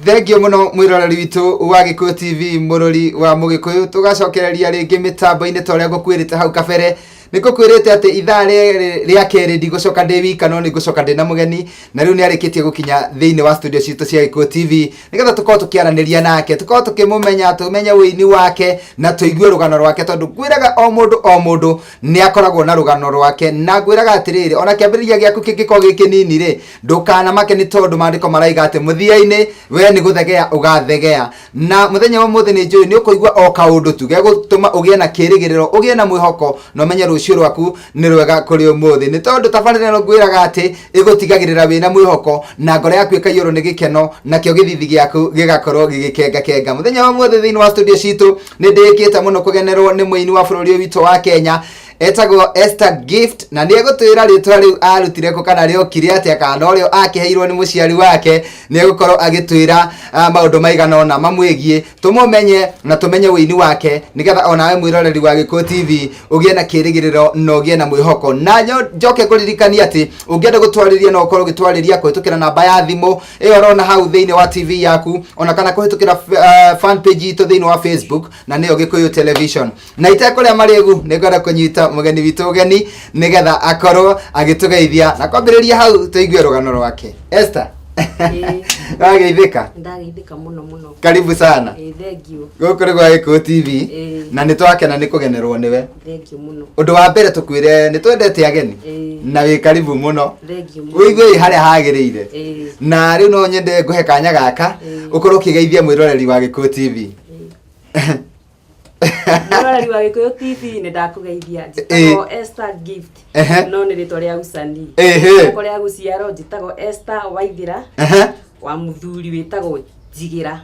Thengio muno mwiroreri witu wa Gikuyu TV murori wa Mugikuyu tugacokereria ringi mitambo-ini ta uria ngukwirite hau kabere nikukwirite ati ithaa ria keri ndigucoka ndi wika no nigucoka ndi na mugeni na riu ni arikitie gukinya thiini wa studio citu cia Gikuyu TV nigetha tukorwo tukiaraniria nake tukorwo tukimumenya tumenye wini wake na tuigue rugano rwake tondu ngwiraga o mundu ni akoragwo na rugano rwake na ngwiraga atiriri ona kiambiriria giaku kingiko gikinini ri ndukana make ni tondu mandiko maraiga ati muthia-ini we ni guthegea ugathegea na muthenya wa muthi ni njui ni ukuigua o kaundu tu gegutuma ugie na kirigiriro ugie na mwihoko no menye rucio rwaku ni rwega kuri umuthi ni tondu tabarire no ngwiraga ati igutigagirira wina mwihoko na ngoro yaku ikaiyuru ni gikeno na kio githithi giaku gigakorwo gigikenga muthenya wa muthi thiini wa studio citu ni ndikite muno kugenerwo ni muini wa bururi witu wa Kenya etagwo Esther Gift na ni egutwira ritwa riu arutire ko kana rio kiri atia kana orio akiheirwo ni muciari wake ni egukorwo agitwira maundu maigana na mamwegie tumumenye na tumenye wini wake nigetha onawe mwiroreri wa Gikuyu TV ugie na kirigiriro no ugie na mwihoko na njoke kuririkania ati ungienda gutwariria no ukorwo gitwariria kuhitukira namba ya thimu iyo urona hau thiini wa TV yaku ona kana kuhitukira fan page itu thiini wa Facebook na niyo Gikuyu Television na itakuria marigu nigora kunyita mugeni witu ugeni nigetha akorwo agitugeithia na kwambiriria hau tuigue rugano rwake. Esther Ndageithika. Ndageithika muno. Karibu sana. Thank you. Gukuri gwa Gikuyu TV. Na nitwakena ni kugenerwo niwe. Thank you muno. Undu wa mbere tukwire ni twendete ageni. Na wi karibu muno. Thank you muno. Wigue haria hagirire. Na riu no nyende nguhe kanya gaka ukorwo kigeithia mwiroreri wa Gikuyu TV. Mwiroreri wa Gikuyu TV ni ndakugeithia njitagwo Esther Gift no ni ritwa ria usani ko ria guciaro njitagwo Esther Waithira wa muthuri witagwo Jigira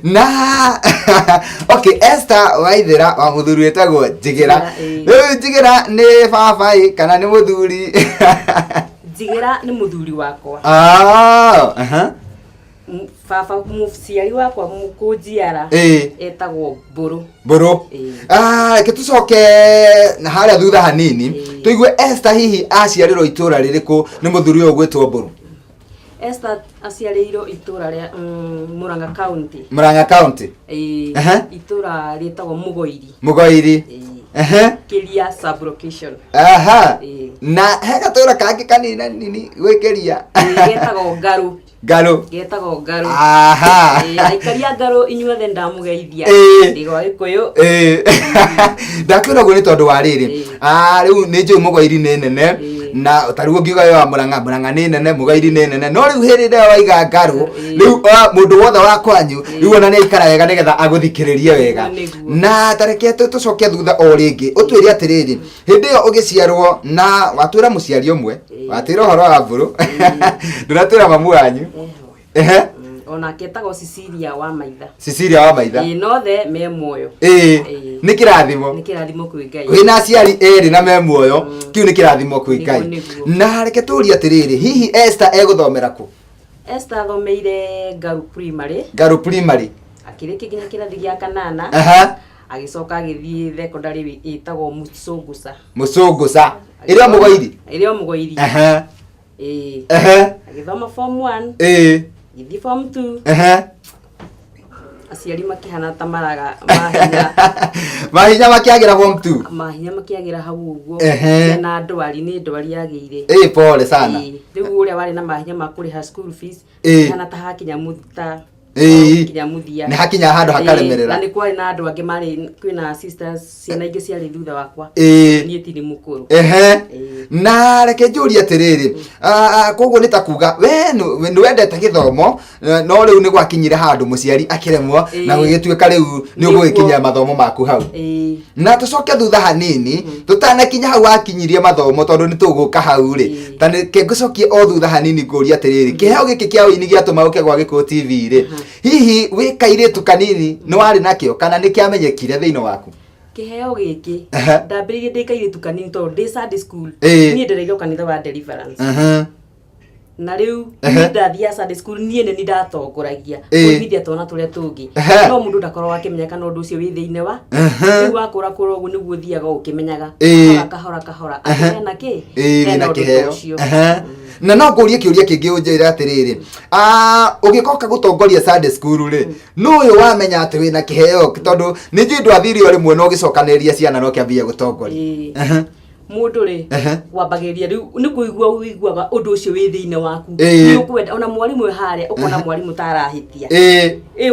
na okay Esther Waithira wa muthuri witagwo Jigira Jigira ni babai kana ni muthuri Jigira ni muthuri wakwa baba muciari wakwa mukunjiara etagwo Mburu kitucoke na haria thutha hanini tuigue Esther hihi aciarirwo itura ririku ni muthuri uyu gwitwo Mburu. Esther aciarirwo itura ria Murang'a County itura ritagwo Mugoiri Kiria sub location na hega tura kangi kanina nini gwikiria getagwo Ngaru aikaria Ngaru inyuothe ndamugeithia ndigwa Gikuyu ndakwira gwe ni tondu wa riri riu ni njui Mugoiri ni nene na tariu ngiuga yo Murang'a ni nene Mugoiri ni nene no riu hirinde waiga Ngaru riu mundu wothe wa kwanyu riu ona ni aikara wega nigetha aguthikiririe wega na tareke tucoke thutha o ringi utwire atiriri hindi yo ugiciarwo na watwira muciari umwe watwira horo wa Mburu nduratwira mamu wanyu ona ketagwo Cecilia wa Maitha no the me muoyo ni kirathimo kwi Ngai wina aciari eri na me muoyo kiu ni kirathimo kwi Ngai na reke turia atiriri hihi Esther eguthomera ku? Esther thomeire Ngaru Primary akiriki ginya kirathi gia kanana agicoka agithii secondary itagwo Mucunguca iria Mugoiri agithoma form 1 githi form 2 aciari makihana tamaraga mahinya makiagira form 2 mahinya makiagira hau uguo na ndwari yageire pole sana riu uria wari na mahinya ma kuriha school fees kana tahakinya muta ni hakinya handu hakaremerera na ni kwari na andu angi mari kwina sisters ciana ingi ciari thutha wakwa nie tiri mukuru na reke njuria atiriri koguo ni takuga we ni wendete githomo no riu ni gwakinyire handu muciari akiremwo na gugituika riu ni ugugikinya mathomo maku hau na tucoke thutha hanini tutanakinya hau akinyirie mathomo tondu ni tuguka hau ri tani ke ngucokie o thutha hanini nguria atiriri kiheo giki kia wini giatuma uke gwa Gikuyu TV ri hihi wi kairitu kanini ni wari nakio kana ni kiamenyekire thiini waku? Kiheo giki ndambiririe ndi kairitu kanini tondu ndi Sunday school ni ndireirwo kanitha wa Deliverance na riu ndathia Sunday school nie ne ndatongoragia kuithia twana turia tungi no mundu ndakorwo akimenya kana undu ucio wi thiine wa riu wakura kura ugu niguo thiaga ukimenyaga kahora na ki na kiheo na no ngurie kiuria kingi unjira atiriri ugikoka gutongoria Sunday school ri no uyu wamenya ati wina kiheo tondu ni njindu athiri ori mwe no gicokaniria ciana no kiambia gutongoria mundu ri wambagiria riu ni kuigua uiguaga undu ucio wi thiine waku ni ukwenda ona mwarimu haria ukona mwarimu tarahitia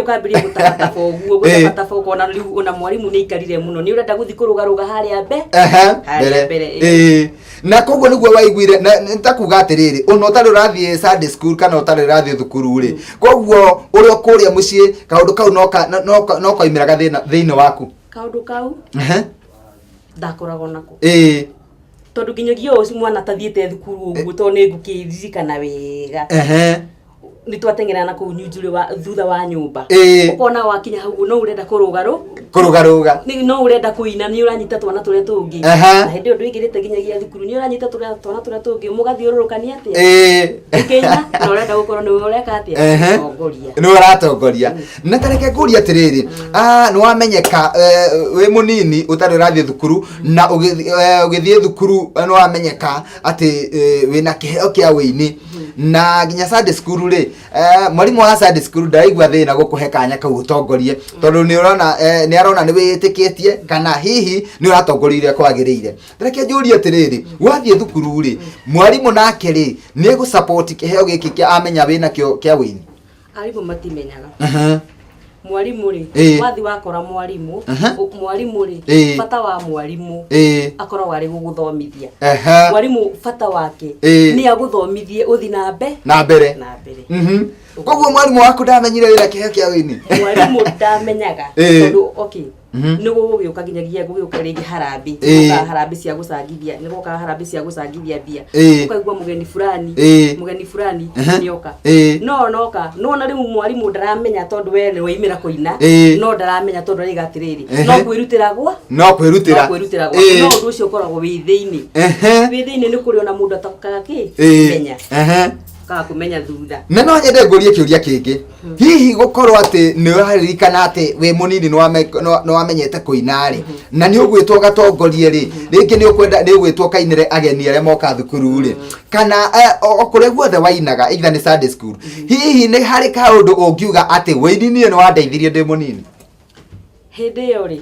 ukambiria gutata foguo gutata foguo ona riu ona mwarimu ni ikarire muno ni urenda guthi kurugaruga haria mbere na koguo niguo waiguire ntakuga atiriri ona utari urathie Sunday school kana utari urathie thukuru ri koguo uri okuria mucii kaundu kau no kaimiraga thiine waku kaundu kau ndakoragwo nako tondu nginyagia ucio mwana tathiete thukuru uguo to ni ngukiririkana wega ni twatengera na kuu nyunjuri wa thutha wa nyumba ukona wakinya hau no urenda kurugaruga ni no urenda kuina ni uranyita twana turia tungi na hindi undu igirite nginyagia thukuru ni uranyita twana turia tungi mugathiururukania atia ikenya no urenda gukorwo ni ureka atia tongoria ni uratongoria na tareke nguria atiriri ni wamenyeka wi munini utari urathie thukuru na ugithie thukuru no wamenyeka ati wina kiheo kia wini na nginya Sunday school ri mwarimu wa Sunday school ndaigua thina gukuhe kanya kau utongorie tondu ni urona ni arona ni witikitie kana hihi ni uratongoriire kwagirire tareke njurie atiriri wathie thukuru ri mwarimu nake ri ni gu support kiheo giki kia amenya wina kio kia wini arimu matimenyaga mwarimu ri wathi wakora mwarimu ri fata wa mwarimu akorwo ari guguthomithia mwarimu fata wake ni aguthomithie uthi na mbere koguo mwarimu waku ndamenyire wira kiheo kia wini mwarimu ndamenyaga tondu okay nigo gugiuka nginyagia gugiuka ringi harambi harambi cia gucangithia nigo ka harambi cia gucangithia bia ukaigua mugeni fulani nioka no na riu mwarimu ndaramenya tondu we ni waimira kuina no ndaramenya tondu ari gatiriri no kwirutira gwa no ndu ucio koragwo wi thiini ni kuri ona mundu atakaga ki menya ka kumenya thutha na no nyende ngurie kiuria kingi hihi gukorwo ati ni uraririkana ati we munini no wamenyete kuina ri na ni ugwitwo gatongorie ri ringi ni ukwenda ni ugwitwo kainire ageni aria moka thukuru ri kana okure guothe wainaga either ni Sunday school hihi ni hari kaundu ungiuga ati weini ni no wandeithirie ndi munini hende yori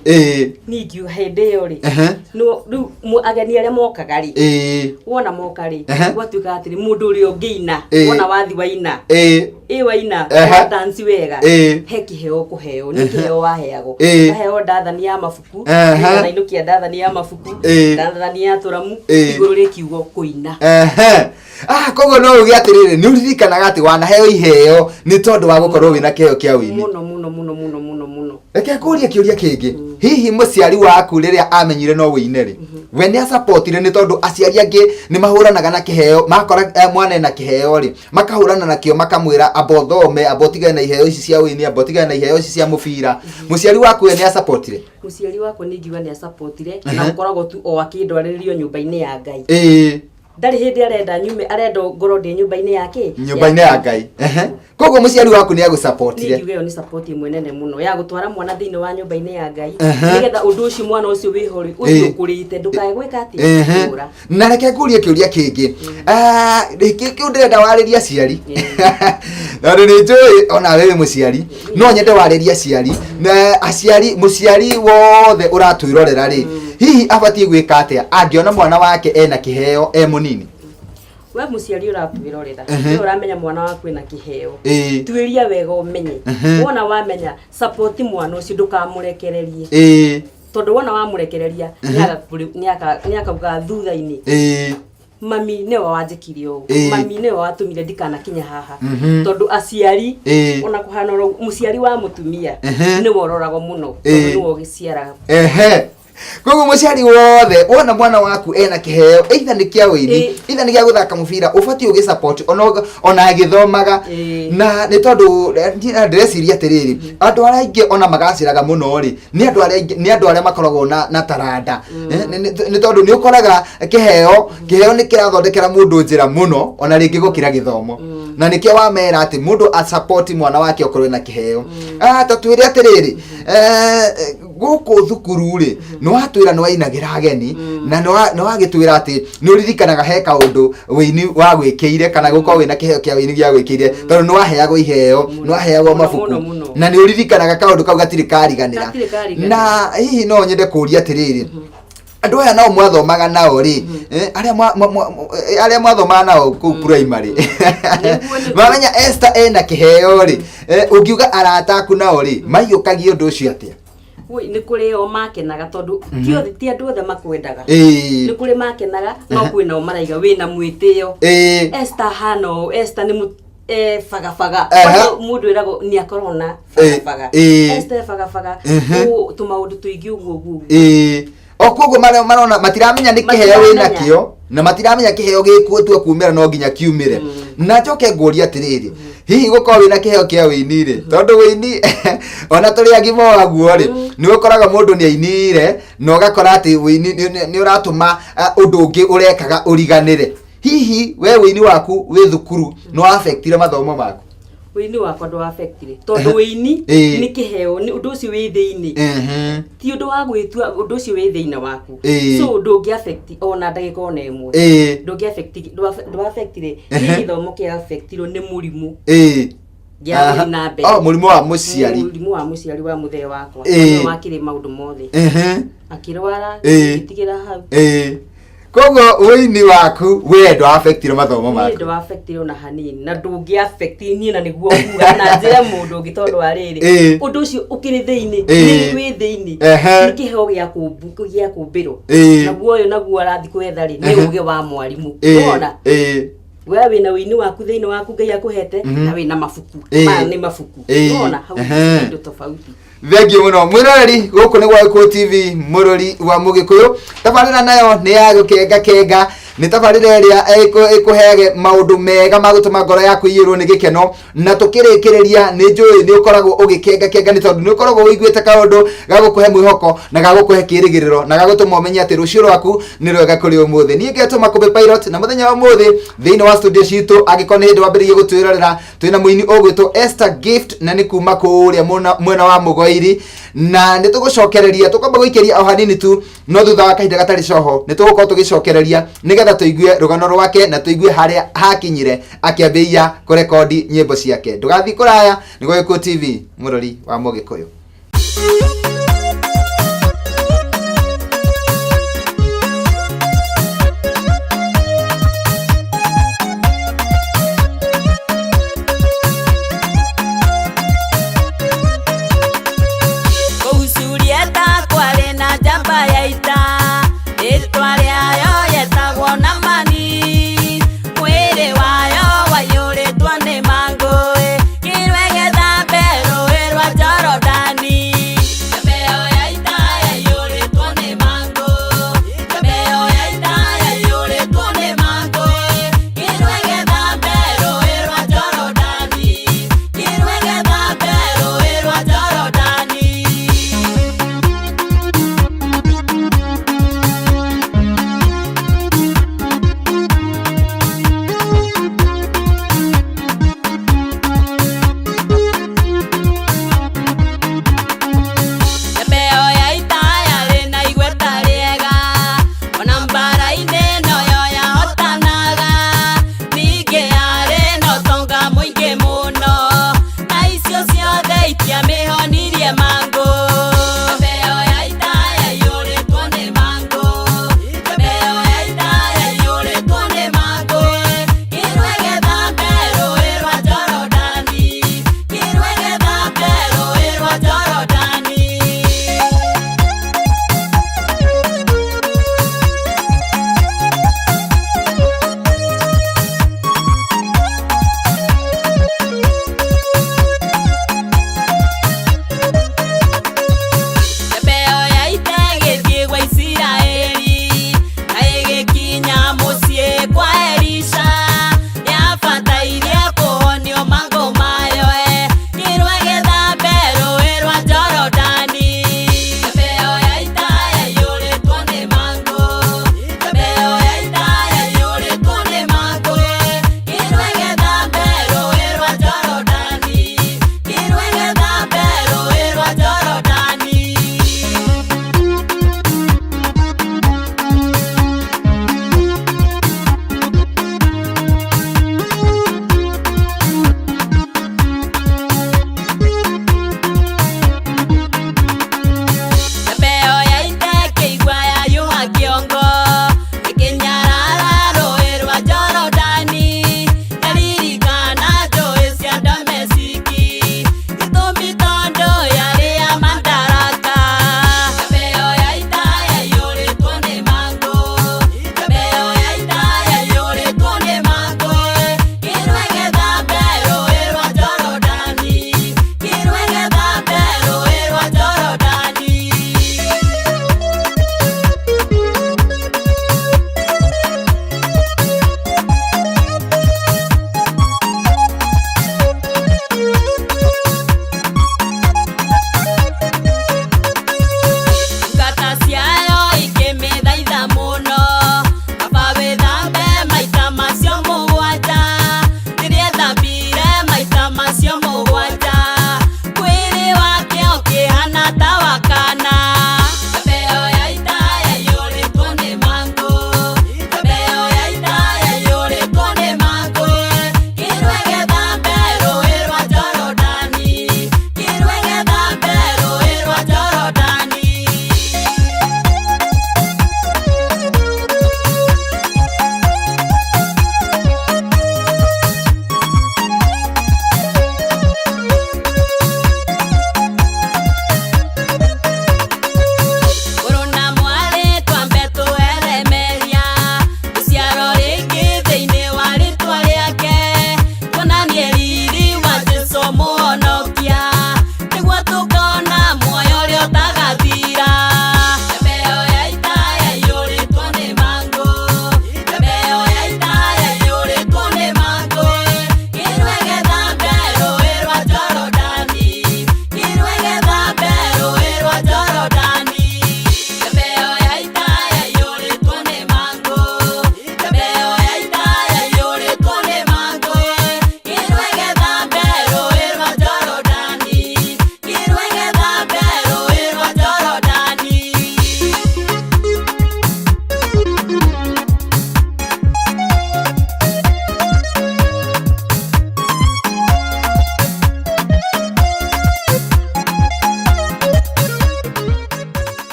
ni ngiu hende yori no riu ageni aria mokaga ri wona moka ri gwatuika atiri mundu uri ungiina wona wathi waina waina dance wega he kiheo kuheo ni kiheo waheago kaheo ndathani ya mafuku na inukia ndathani ya mafuku ndathani ya turamu iguru ri kiugo kuina koguo no ugi atiriri ni uririkanaga ati wanaheo iheo ni tondu wa gukorwo wina kiheo kia wini muno reke kuria kiuria kingi hihi muciari waku riria amenyire no wine ri we ni supportire ni tondu aciari angi ni mahuranaga na kiheo makora mwana na kiheo ri makahurana na kio makamwira abothome abotigane na iheo ici cia wini abotigane na iheo ici cia mubira muciari waku we ni supportire muciari waku ni ngiwa ni supportire na ukoragwo tu o akindwaririo nyumba-ini ya Ngai ndari hindi arenda ngoro ndi nyumba-ini yake ya Ngai koguo muciari waku ni agusupportire ngiwe ni support imwe nene muno ya gutwara mwana thiini wa nyumba-ini ya Ngai nigetha undu ucio mwana ucio wihori ucio kurite ndukae gwika ati na reke ngurie kiuria kingi kiu ndirenda wariria ciari na ni njui ona wewe muciari no nyende wariria ciari na aciari muciari wothe uratwirorera ri hihi abatie gwika atia angiona mwana wake ena kiheo munini we muciari uratwirorera ni uramenya mwana waku ena kiheo twiria wega umenye wona wamenya support mwana ucio ndukamurekererie tondu wona wamurekereria ni akauga thutha-ini mami ne wanjikirie ugu mami ne watumire ndikana kinya haha tondu aciari ona kuhana muciari wa mutumia ni wororagwo muno tondu ni wogiciara Koguo muciari wothe wona mwana waku ena kiheo either ni kia wini either ni kia guthaka mubira ubati ugi support ona agithomaga na ni tondu ndreciria atiriri andu aria ingi ona magaciraga muno ri ni andu aria makoragwo na taranda ni tondu ni ukoraga kiheo ni kirathondekera mundu njira muno ona ringi gukira githomo na ni kia wamera ati mundu a support mwana wake okorwe na kiheo ta twire atiriri guku thukuru ri no atwira no ainagira ageni na no agitwira ati ni uririkanaga he kaundu wini wa gwikire kana guko wina kiheo kia wini gia gwikire tondu no aheagwo iheo no aheagwo mabuku na ni uririkanaga kaundu kau gatiri kariganira na hihi no nyende kuria atiriri andu aya nao mwathomaga nao ri aria mwathomaga nao ku primary mamenya Esther ena kiheo ri ungiuga arata aku nao ri maiyukagia undu ucio atia ni kuri o makenaga tondu ti andu othe makwendaga ni kuri makenaga no kwina o maraiga wina mwitio Esther hano Esther ni fagafaga mundu irago ni akorona fagafaga Esther fagafaga tumaundu tuingi uguo okugo marona matiramenya ni kiheo wina kio na matiramenya kiheo gikuotwa kumira no nginya kiumire na njoke nguria atiriri hihi gukorwo wina kiheo kia wini ri tondu wini ona turi agimo waguo ri ni ukoraga mundu ni ainire no gakora ati wini ni uratuma undu ungi urekaga uriganire hihi we wini waku wi thukuru no affectire mathomo maku wini wakwa ndo affectire tondu wini ni kiheo ni undu ucio wi thiini ti undu wa gwitua undu ucio wi thiina waku so ndungi affect ona ndagika ona imwe ndungi affect ndo affectire ni thomo kia affectiro ni murimu ya na be murimu wa muciari wa muthee wakwa no wakire maundu mothe akirwara gitigira hau kogo wini waku we ndo affectire mathomo maku ndo affectire na hanini na ndungi affect ni na niguo kura na njira mundu ngitondu ariri undu ucio ukiri thiini ni wi thiini ni kiheo gia kumbiro naguo arathi kwetha ri ni uge wa mwarimu unaona we wina wini waku thiini waku Ngai akuhete na wina mafuku ni mafuku unaona hau ndo tofauti Thengio muno mwiroreri guku ni Gwaku TV murori wa Mugikuyu tabarira nayo ni ya gukenga ni tabarira iria ikuheage maundu mega magutuma ngoro yaku iyirwo ni gikeno na tukirikireria ni njui ni ukoragwo ugikenga ni tondu ni ukoragwo uiguite kaundu gagukuhe mwihoko na gagukuhe kirigiriro na gagutuma umenye ati rucio rwaku ni rwega kuri umuthi ni ngetuma Kumbe Pilot na muthenya wa muthi thiini wa studio citu agikoni hindi wambiririe gutwirorera twina muini ugwitwo Esther Gift na ni kuma kuria mwena wa Mugoiri na nitugucokereria tukomba guikeria o hanini tu no thutha wa kahinda gatari coho nitugukorwo tugicokereria nigetha tuigue rugano rwake na tuigue haria hakinyire akiambia kurekodi nyimbo ciake ndugathi kuraya ni Gwaku TV murori wa Mugikuyu.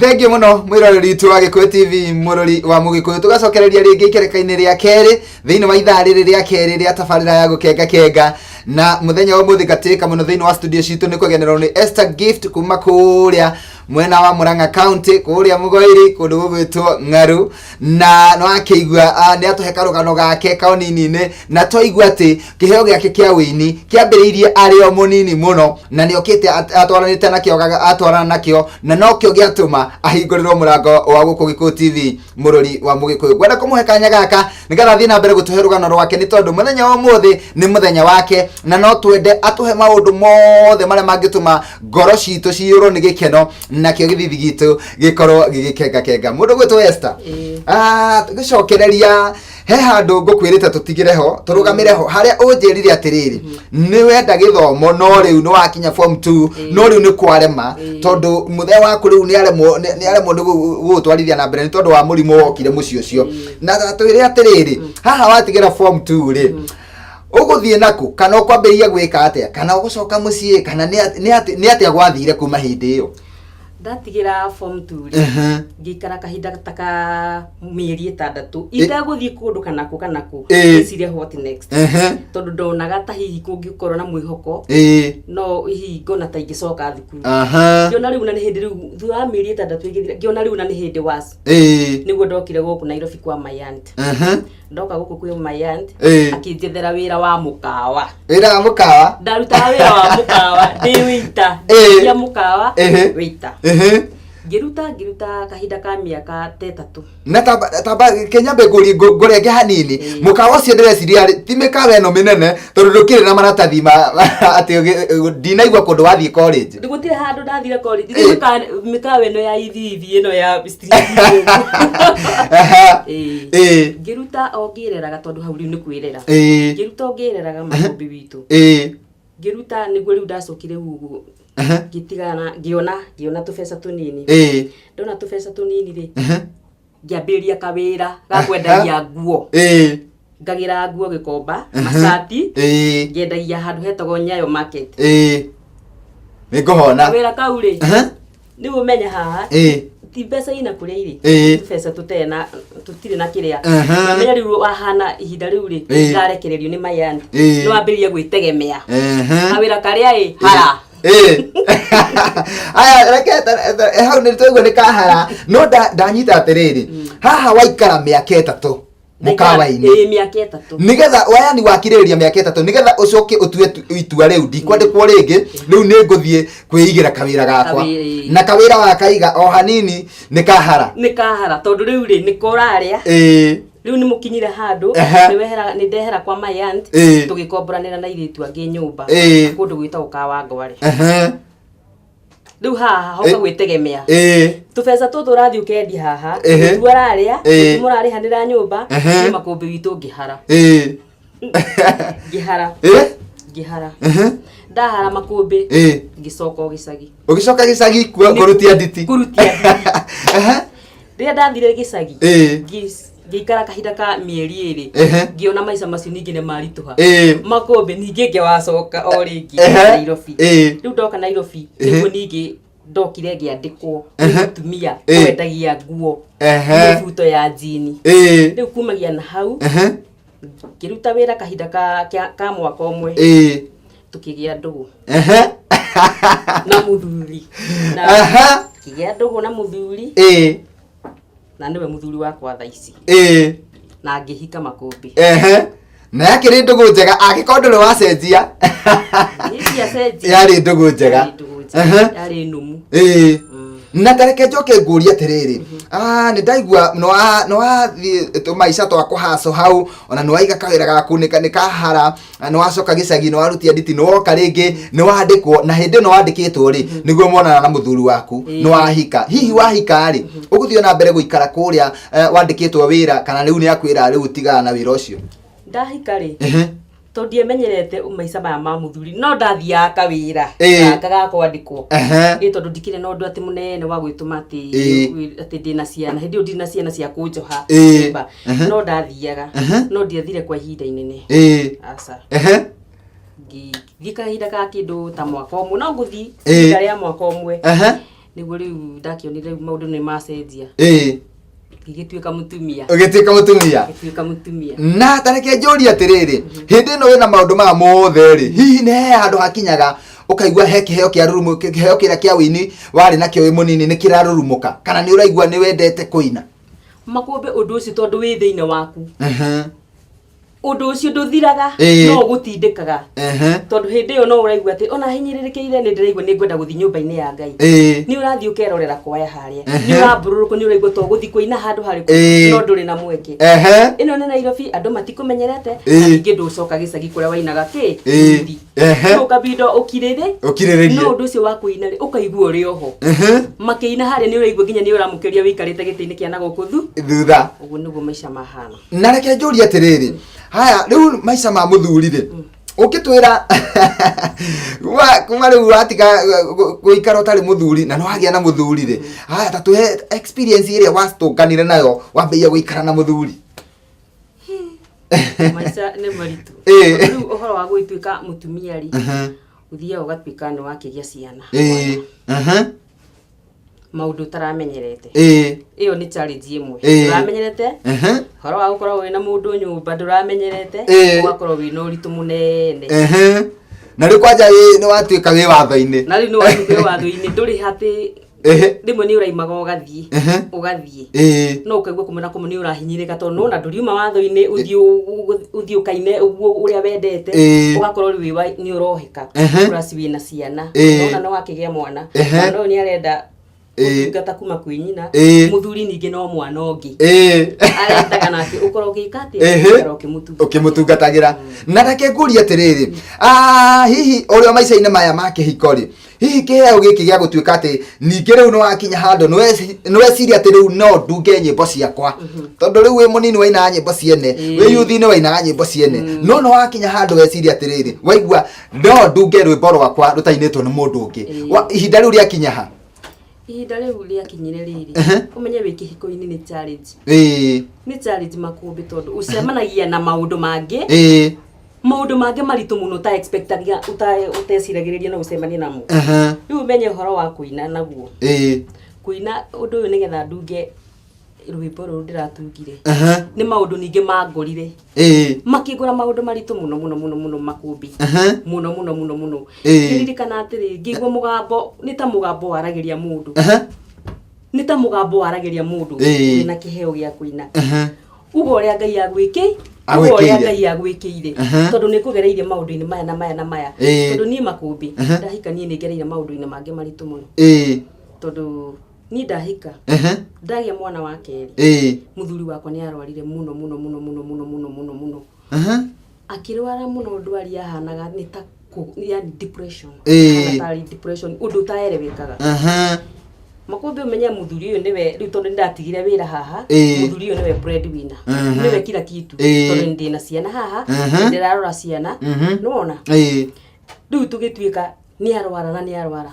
Thengi muno mwiroreri tu wa Gikuyu TV murori wa Mugikuyu tugacokereria ringi ikereka-ini ria keri thiini wa ithaa riri ria keri ria tabarira ya gukenga kenga na muthenya wa muthi gatika muno thiini wa studio citu ni kugenerwo ni Esther Gift kuma kuria mwena wa Murang'a County kuria Mugoiri kundu gugwitwo Ng'aru na no akigwa ni atuhe karugano gake kaonini-ini na toigwa ati kiheo giake kia wini kiambiriirie ari o munini muno na ni okite atwaranite nakio atwarana nakio na no kio giatuma ahingũrĩrwo murango wa guku Gikuyu TV murori wa Mugikuyu gwenda kumuhe kanya gaka nigetha thii na mbere gutuhe rugano rwake ni tondu muthenya wa muthi ni muthenya wake na no twende atuhe maundu mothe maria mangituma ngoro citu ciurwo ni gikeno na kio githithi gitu gikorwo gigikenga kenga mundu gwitwo Esther gicokereria he handu ngukwirite tutigireho turugamireho haria unjirire atiriri ni wenda githomo no riu no wakinya form 2 no riu ni kwarema tondu muthe waku riu ni aremwo ni gutwarithia na mbere ni tondu wa murimu wokire muci ucio na twire atiriri haha watigira form 2 ri uguthie naku kana ukwambiria gwika atia kana ugucoka mucie kana ni atia gwathire kuma hindi iyo ndatigira form 2 ngikara kahinda taka mieri 6 itaguthie kundu kanako iciria what next tondu ndonaga ta hihi kungikorwo na mwihoko no hihi ngona ta ingicoka thukuru ngiona riu na ni hindi riu thutha mieri 6 igithira ngiona riu na ni hindi was niguo ndokire guku Nairobi kwa my aunt ndoka guku kwa my aunt akinjethera wira wa mukawa ndaruta wira wa mukawa ndi wita ya mukawa wita giruta kahinda ka miaka 3 na taba Kenya beguri gorenge hanini mukawa cio ndireciria ti mikawa eno minene tondu ndukire na maratathi ati ndinaigua kundu wathie college ndigutire handu ndathire college mikawa eno ya ithi eno ya street giruta ogireraga tondu hau riu ni kwirera giruta ogireraga makombi witu giruta niguo riu ndacokire hugu gitigana giona tubesa tunini ndona tubesa tunini ri ngiambiria kawira ga kwendagia nguo ngagira nguo Gikomba Masati ngendagia handu hetagwo Nyayo market niguhona kawira kau ri ni umenya haha ti mbeca ina kuria iri tubesa tutena tutire na kiria menya riu wahana ihinda riu ri ngarekererio ni mayandi no ambiria gwitegemea kawira karia hara aya reketa hau ni tugwe ni kahara no ndanyita atiriri haha waikara miaka 3 mukawa-ini miaka 3 nigetha wayani wakiriria miaka 3 nigetha ucoke utue itua riu ndikwandikwo ringi riu ni nguthie kwiigira kawira gakwa na kawira wa kaiga o hanini ni kahara tondu riu ri ni koraria riu ni mukinyire handu ni ndehera kwa my aunt tugikomboranira na iritu angi nyumba kundu gwita ukawa ngware riu haha hoka gwitegemea tubesa tutu rathi ukendi haha tuararia murari handira nyumba ni makombi witu ngihara ngihara ndahara makombi ngicoka gicagi ugicoka gicagi kurutia nditi ria ndathire gicagi ngikara kahinda ka mieri 2 ngiona maica macio ningi ne marituha makombi ningi ngiwacoka o ringi Nairobi riu ndoka Nairobi niguo ningi ndokire ngiandikwo mutumia wendagia nguo buto ya jini riu kumagia na hau ngiruta wira kahinda ka mwaka umwe tukigia ndugu na muthuri na kigia ndugu na muthuri na niwe muthuri wakwa tha ici na ngihika makombi na yakiri ndugu njega agikondole wacenjia yari ndugu njega yari numu na tareke njoke nguria atiriri ni ndaigua no wa maica twakwa haco hau ona no waiga kawira gaku ni kahara no wacoka gicagi no warutia nditi no woka ringi no wandikwo na hindi no wandikitwo ri niguo monana na muthuri waku no wahika hihi wahika ri uguthio na mbere guikara kuria wandikitwo wira kana riu ni akwira riu tigana na wira ucio ndahika ri tondu menyerete umaica maya ma muthuri no ndathia kawira kaga kwandikwo tondu ndikire no ndu ati munene wa gwituma ati ndina ciana hindi ndina ciana cia kunjoha no ndathiaga no ndiathire kwa ihinda inene aca gikahinda ka kindu ta mwaka umwe no nguthi ihinda ria mwaka umwe niguo riu ndakionire maundu ni macenjia gigituika mutumia na tareke njuri atiriri hindi no wina maundu ma mothe ri hihi ne handu hakinyaga ukaigua he kiheo kia rurumu kiheo kira kia wini wari nakio wi munini ni kirarurumuka kana ni uraigua ni wendete kuina Makumbe undu ucio tondu wi thiine waku undu ucio nduthiraga no gutindikaga tondu hindi yo no uraigua ati ona hinyiririkeire ni ndiraigua ni ngwenda guthi nyumba-ini ya Ngai ni urathi ukerorera kwaya haria ni urambururuko ni uraigua to guthi kuina handu hariku no nduri na mweke ino ni Nairobi andu matikumenyerete ningi nducoka gicagi kuria wainaga ki no kabido ukirire no undu ucio wa kuina ri ukaigua uri oho makiina haria ni uraigua ginya ni uramukeria wikarite giti-ini kia naguku thutha uguo niguo maisha mahana na reke njuri atiriri haya riu maisha ma muthurire ukitwira kuma riu watika guikara utari muthuri na no hagia na muthurire haya ta tuhe experience iria wastukanire nayo wambeia guikara na muthuri maisha ni maritu riu uhoro wa guituika mutumia ri uthia ugatwika ni wakigia ciana maundu taramenyerete iyo ni challenge imwe turamenyerete horo wa gukorwo wina mundu nyumba nduramenyerete ugakorwo wina uritu munene na ri kwanja ni watwika wi watho-ini na ri no watwika wi watho-ini nduri hati rimwe ni uraimaga ugathie no ukaigua kumena kumuni urahinyirika tondu na nduriuma watho-ini uthio ukaine uria wendete ugakorwo ri ni urohika urasi wina ciana no na wakigia mwana no ni arenda ngata kuma kwi nyina muthuri ningi no mwana ongi aretaga nake ukoro gikati ukimutungatagira na reke nguria atiriri hihi urio maisha-ini maya ma kihikori hihi kiheo giki gia gutwika ati ningi riu no wakinya handu no weciria ati riu no ndunge nyimbo ciakwa tondu riu wi munini waina nyimbo ciene wi yuthi-ini waina nyimbo ciene no wakinya handu weciria atiriri waigua no ndunge rwimbo rwakwa rutainitwo ni mundu ungi ihinda riu riakinya ha ihinda riu riakinyire riri umenye wi kihiko-ini ni challenge ni challenge makumbi tondu ucemanagia na maundu mangi maritu muno ta expectagia uteciragiriria na ucemania namo riu umenye horo wa kuina naguo kuina undu uyu nigetha ndunge rwimbo ruru ndiratungire ni maundu ningi mangorire makigura maundu maritu muno makumbi muno ndirikana atiri ngigwa mugambo ni ta mugambo waragiria mundu na kiheo gia kuina ugo uria Ngai agwikire tondu ni kugereire maundu-ini maya na maya tondu ni makumbi ndahika ni ngereire maundu-ini mangi maritu muno tondu ni ndahika ndagia mwana wa keri muthuri wakwa ni arwarire muno akirwara muno ndwari ahanaga ni ta yani depression undu taerewekaga makumbi umenya muthuri uyu niwe riu tondu ndatigire wira haha muthuri uyu niwe breadwinner niwe kila kitu tondu ndina ciana haha ndirarora ciana nuona riu tugitwika ni arwara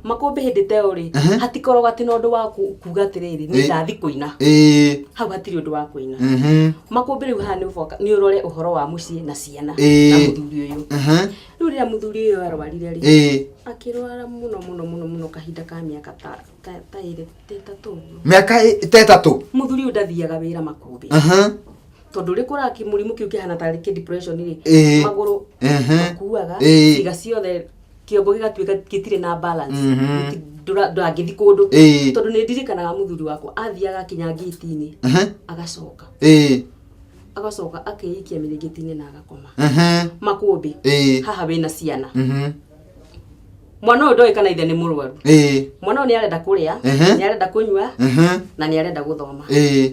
makumbi hindi te uri hatikorwo ati no ndu wa kuga atiriri ni ndathi kuina hau hatiri undu wa kuina makumbi riu ha ni urore uhoro wa mucii na ciana na muthuri uyu riu ria muthuri uyu arwarire ri akirwara muno kahinda ka miaka ta iri tetatu miaka tetatu muthuri uyu ndathiaga wira makumbi tondu ri kuraki murimu kiu kihana ta ki depression ri maguru kuaga ciga ciothe kiongo gigatwika gitire na balance ndangithi kundu tondu ni ndirikanaga muthuri wakwa athiaga kinya gate-ini agacoka akeikia mirigiti-ini na agakoma makumbi haha wina ciana mwana uyu ndoĩ kana ithe ni mũrwaru mwana uyu ni arenda kuria ni arenda kunyua na ni arenda guthoma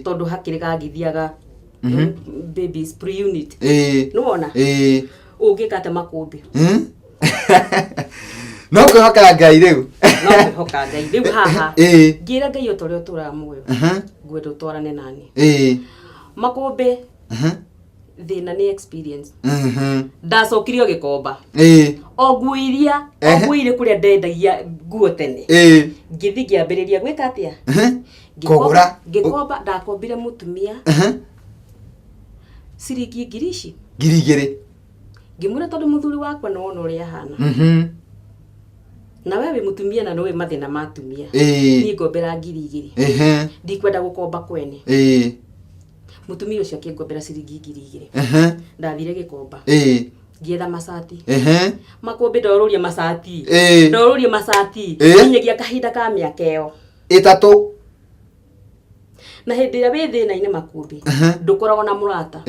tondu hakiri gangithiaga babies pre unit nuona ungikate makumbi no kwihoka Ngai riu haha ngira Ngai utore uturaga muoyo ngwenda utwarane nani makumbi thina ni experience ndacokirio gikomba oguiria kuria ndendagia nguo tene ngithi ngiambiriria gwika atia gikomba ndakombire mutumia ciringi ngiri 2,000 ngimura tondu muthuri wakwa no wona uria hana na wewe mutumia na nowe mathina matumia ni ngombera 2,000 ndikwenda gukomba kwene mutumia ucio akĩngombera ciringi 2,000 ndathire gikomba ngietha macati makombe ndoruria macati nginyagia kahinda ka miaka iyo 3 na hindi ya we thina-ini makumbi ndukoragwo na murata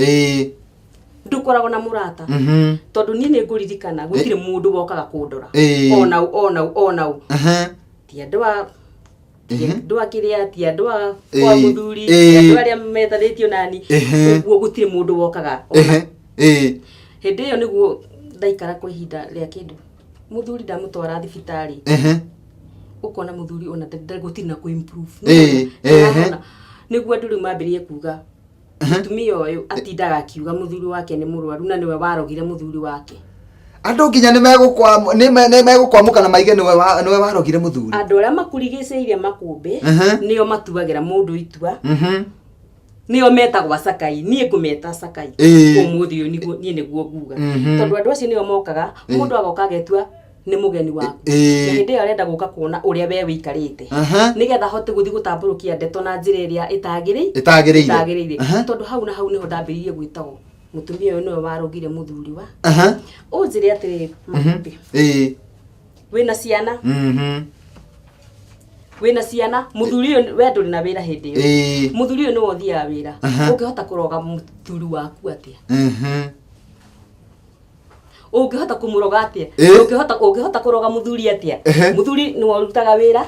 ndukoragwo na murata tondu ni nguririkana gutire mundu wokaga kundora onau ti andu akiria ti andu kwa muthuri ti andu aria methanitio nani uguo gutire mundu wokaga hindi iyo niguo ndaikara kwa ihinda ria kindu muthuri ndamutwara thibitari ukona muthuri ona gutire na ku improve niguo andu riu mambirie kuga mutumia uyu atindaga akiuga muthuri wake ni murwaru na niwe warogire muthuri wake andu nginya ni megukwamuka na maige niwe warogire muthuri andu aria makurigiceirie makumbi nio matuagira mundu itua nio metagwa sakai nie ngumeta sakai umuthi uyu niguo nguga tondu andu acio nio mokaga mundu agoka agetua ni mugeni waku na hindi iyo arenda guka kuona uria we wikarite nigetha hote guthi gutamburukia ndeto na njira iria itagirire tondu hau na hau niho ndambiririe gwitagwo mutumia uyu niwe warogire muthuri wa unjire atiri makumbi wina ciana muthuri uyu we nduri na wira hindi iyo muthuri uyu niwe uthia wira ungihota kuroga muthuri waku atia ungihota kumuroga atia ungihota kuroga muthuri atia muthuri ni warutaga wira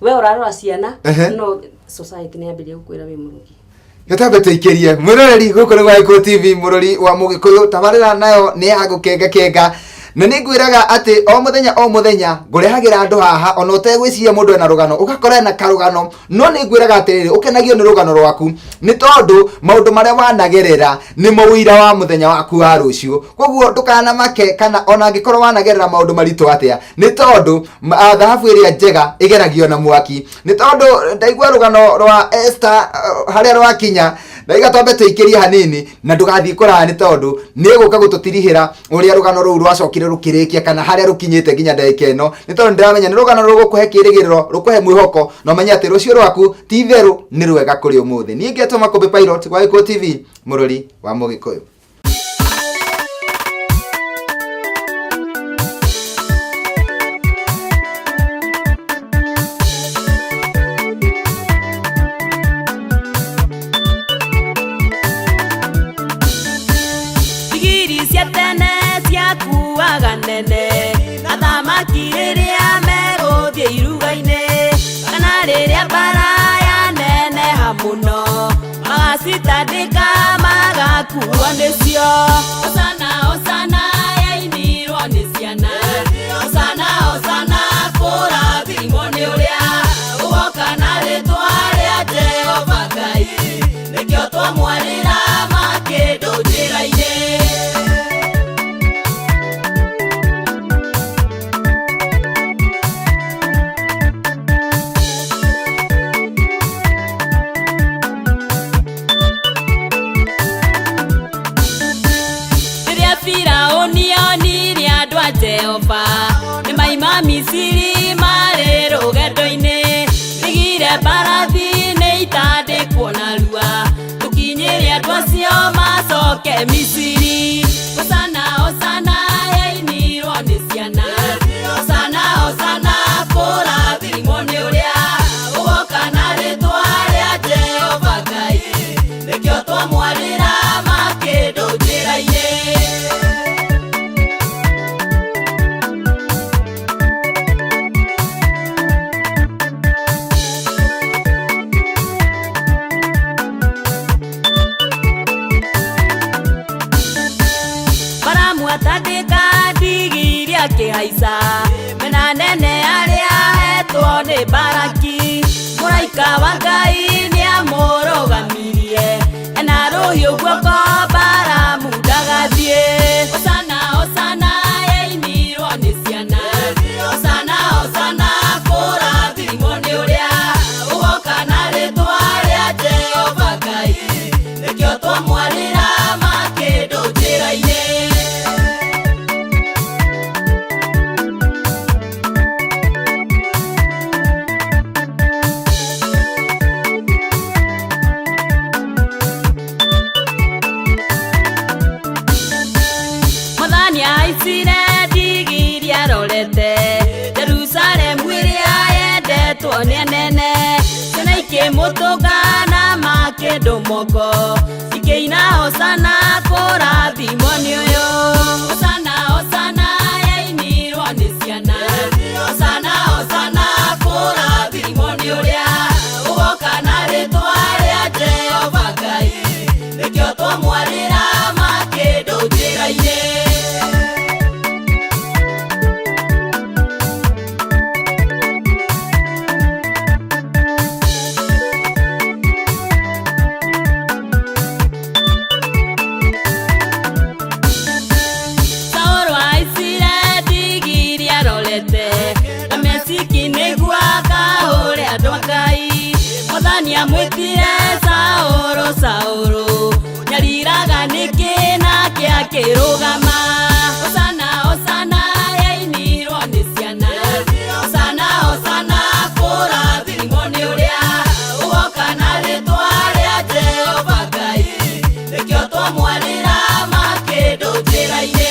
we urarora ciana no society ni ambirie gukwira we murugi Gatambe tuikirie murori guko ni Giko TV murori wa Mugikuyu tabarira nayo ni ya gukenga na ningwiraga ati o muthenya ngurehagira andu haha ona utegwiciria mundu ena rugano ugakora na karugano no ningwiraga ati ukenagio ni rugano rwaku ni tondu maundu maria wanagerera ni mawira wa muthenya waku wa rucio koguo ndukana make kana ona ngikorwo wanagerera maundu maritu atia ni tondu thahabu iria njega igeragio na mwaki ni tondu ndaigua rugano rwa Esther haria rwakinya ndaiga twambe tuikirie hanini na ndugathii kuraya ni tondu ni guka gututirihira uria rugano ruu rwacokire rukirikia kana haria rukinyite nginya ndagika ino ni tondu ndiramenya ni rugano rugukuhe kirigiriro rukuhe mwihoko no menya ati rucio rwaku ti theru ni rwega kuri umuthi ni ngetwa Makombe Pilot wa Giko TV murori wa Mugikuyu. Sitadika magakuwa nesio Osana yainirwo ni ciana Osana kura thimoni uria ugoka na ritwa ria Jehova Ngai nikio twamwarira makindu njira-ini Jehova ni maima Misiri mari rugendo-ini nigire barathi ni itandikwo na rua tukinyire andu acio macoke Misiri Osana yainirwo ni ciana Osana kura thimoni uria ugoka na ritwa ria Jehova Ngai nikio twamwarira makindu njira-ini Kihaisa mena nene aria hetwo ni Baraki muraika wa Ngai ni amurugamirie ena ruhiu guoko Baramu ndagathie Osana yainirwo ni ciana Osana kura thimoni uria ugoka na ritwa ria Jehova Ngai nikio twamwarira makindu njira-ini gutungana makindu moko sikeina hosana kurathimwo ni uyu hosana hosana yainirwo ni ciana hosana hosana kurathimwo ni uria ugoka na ritwa ria Jehova Ngai nikio twamwarira makindu njira-ini. Mwitire Sauro Sauro nyariraga nikina kia kirugama hosana hosana yainirwo ni ciana hosana hosana kurathimwo ni uria ugoka na ritwa ria Jehova Ngai nikio twamwarira makindu njira-ini.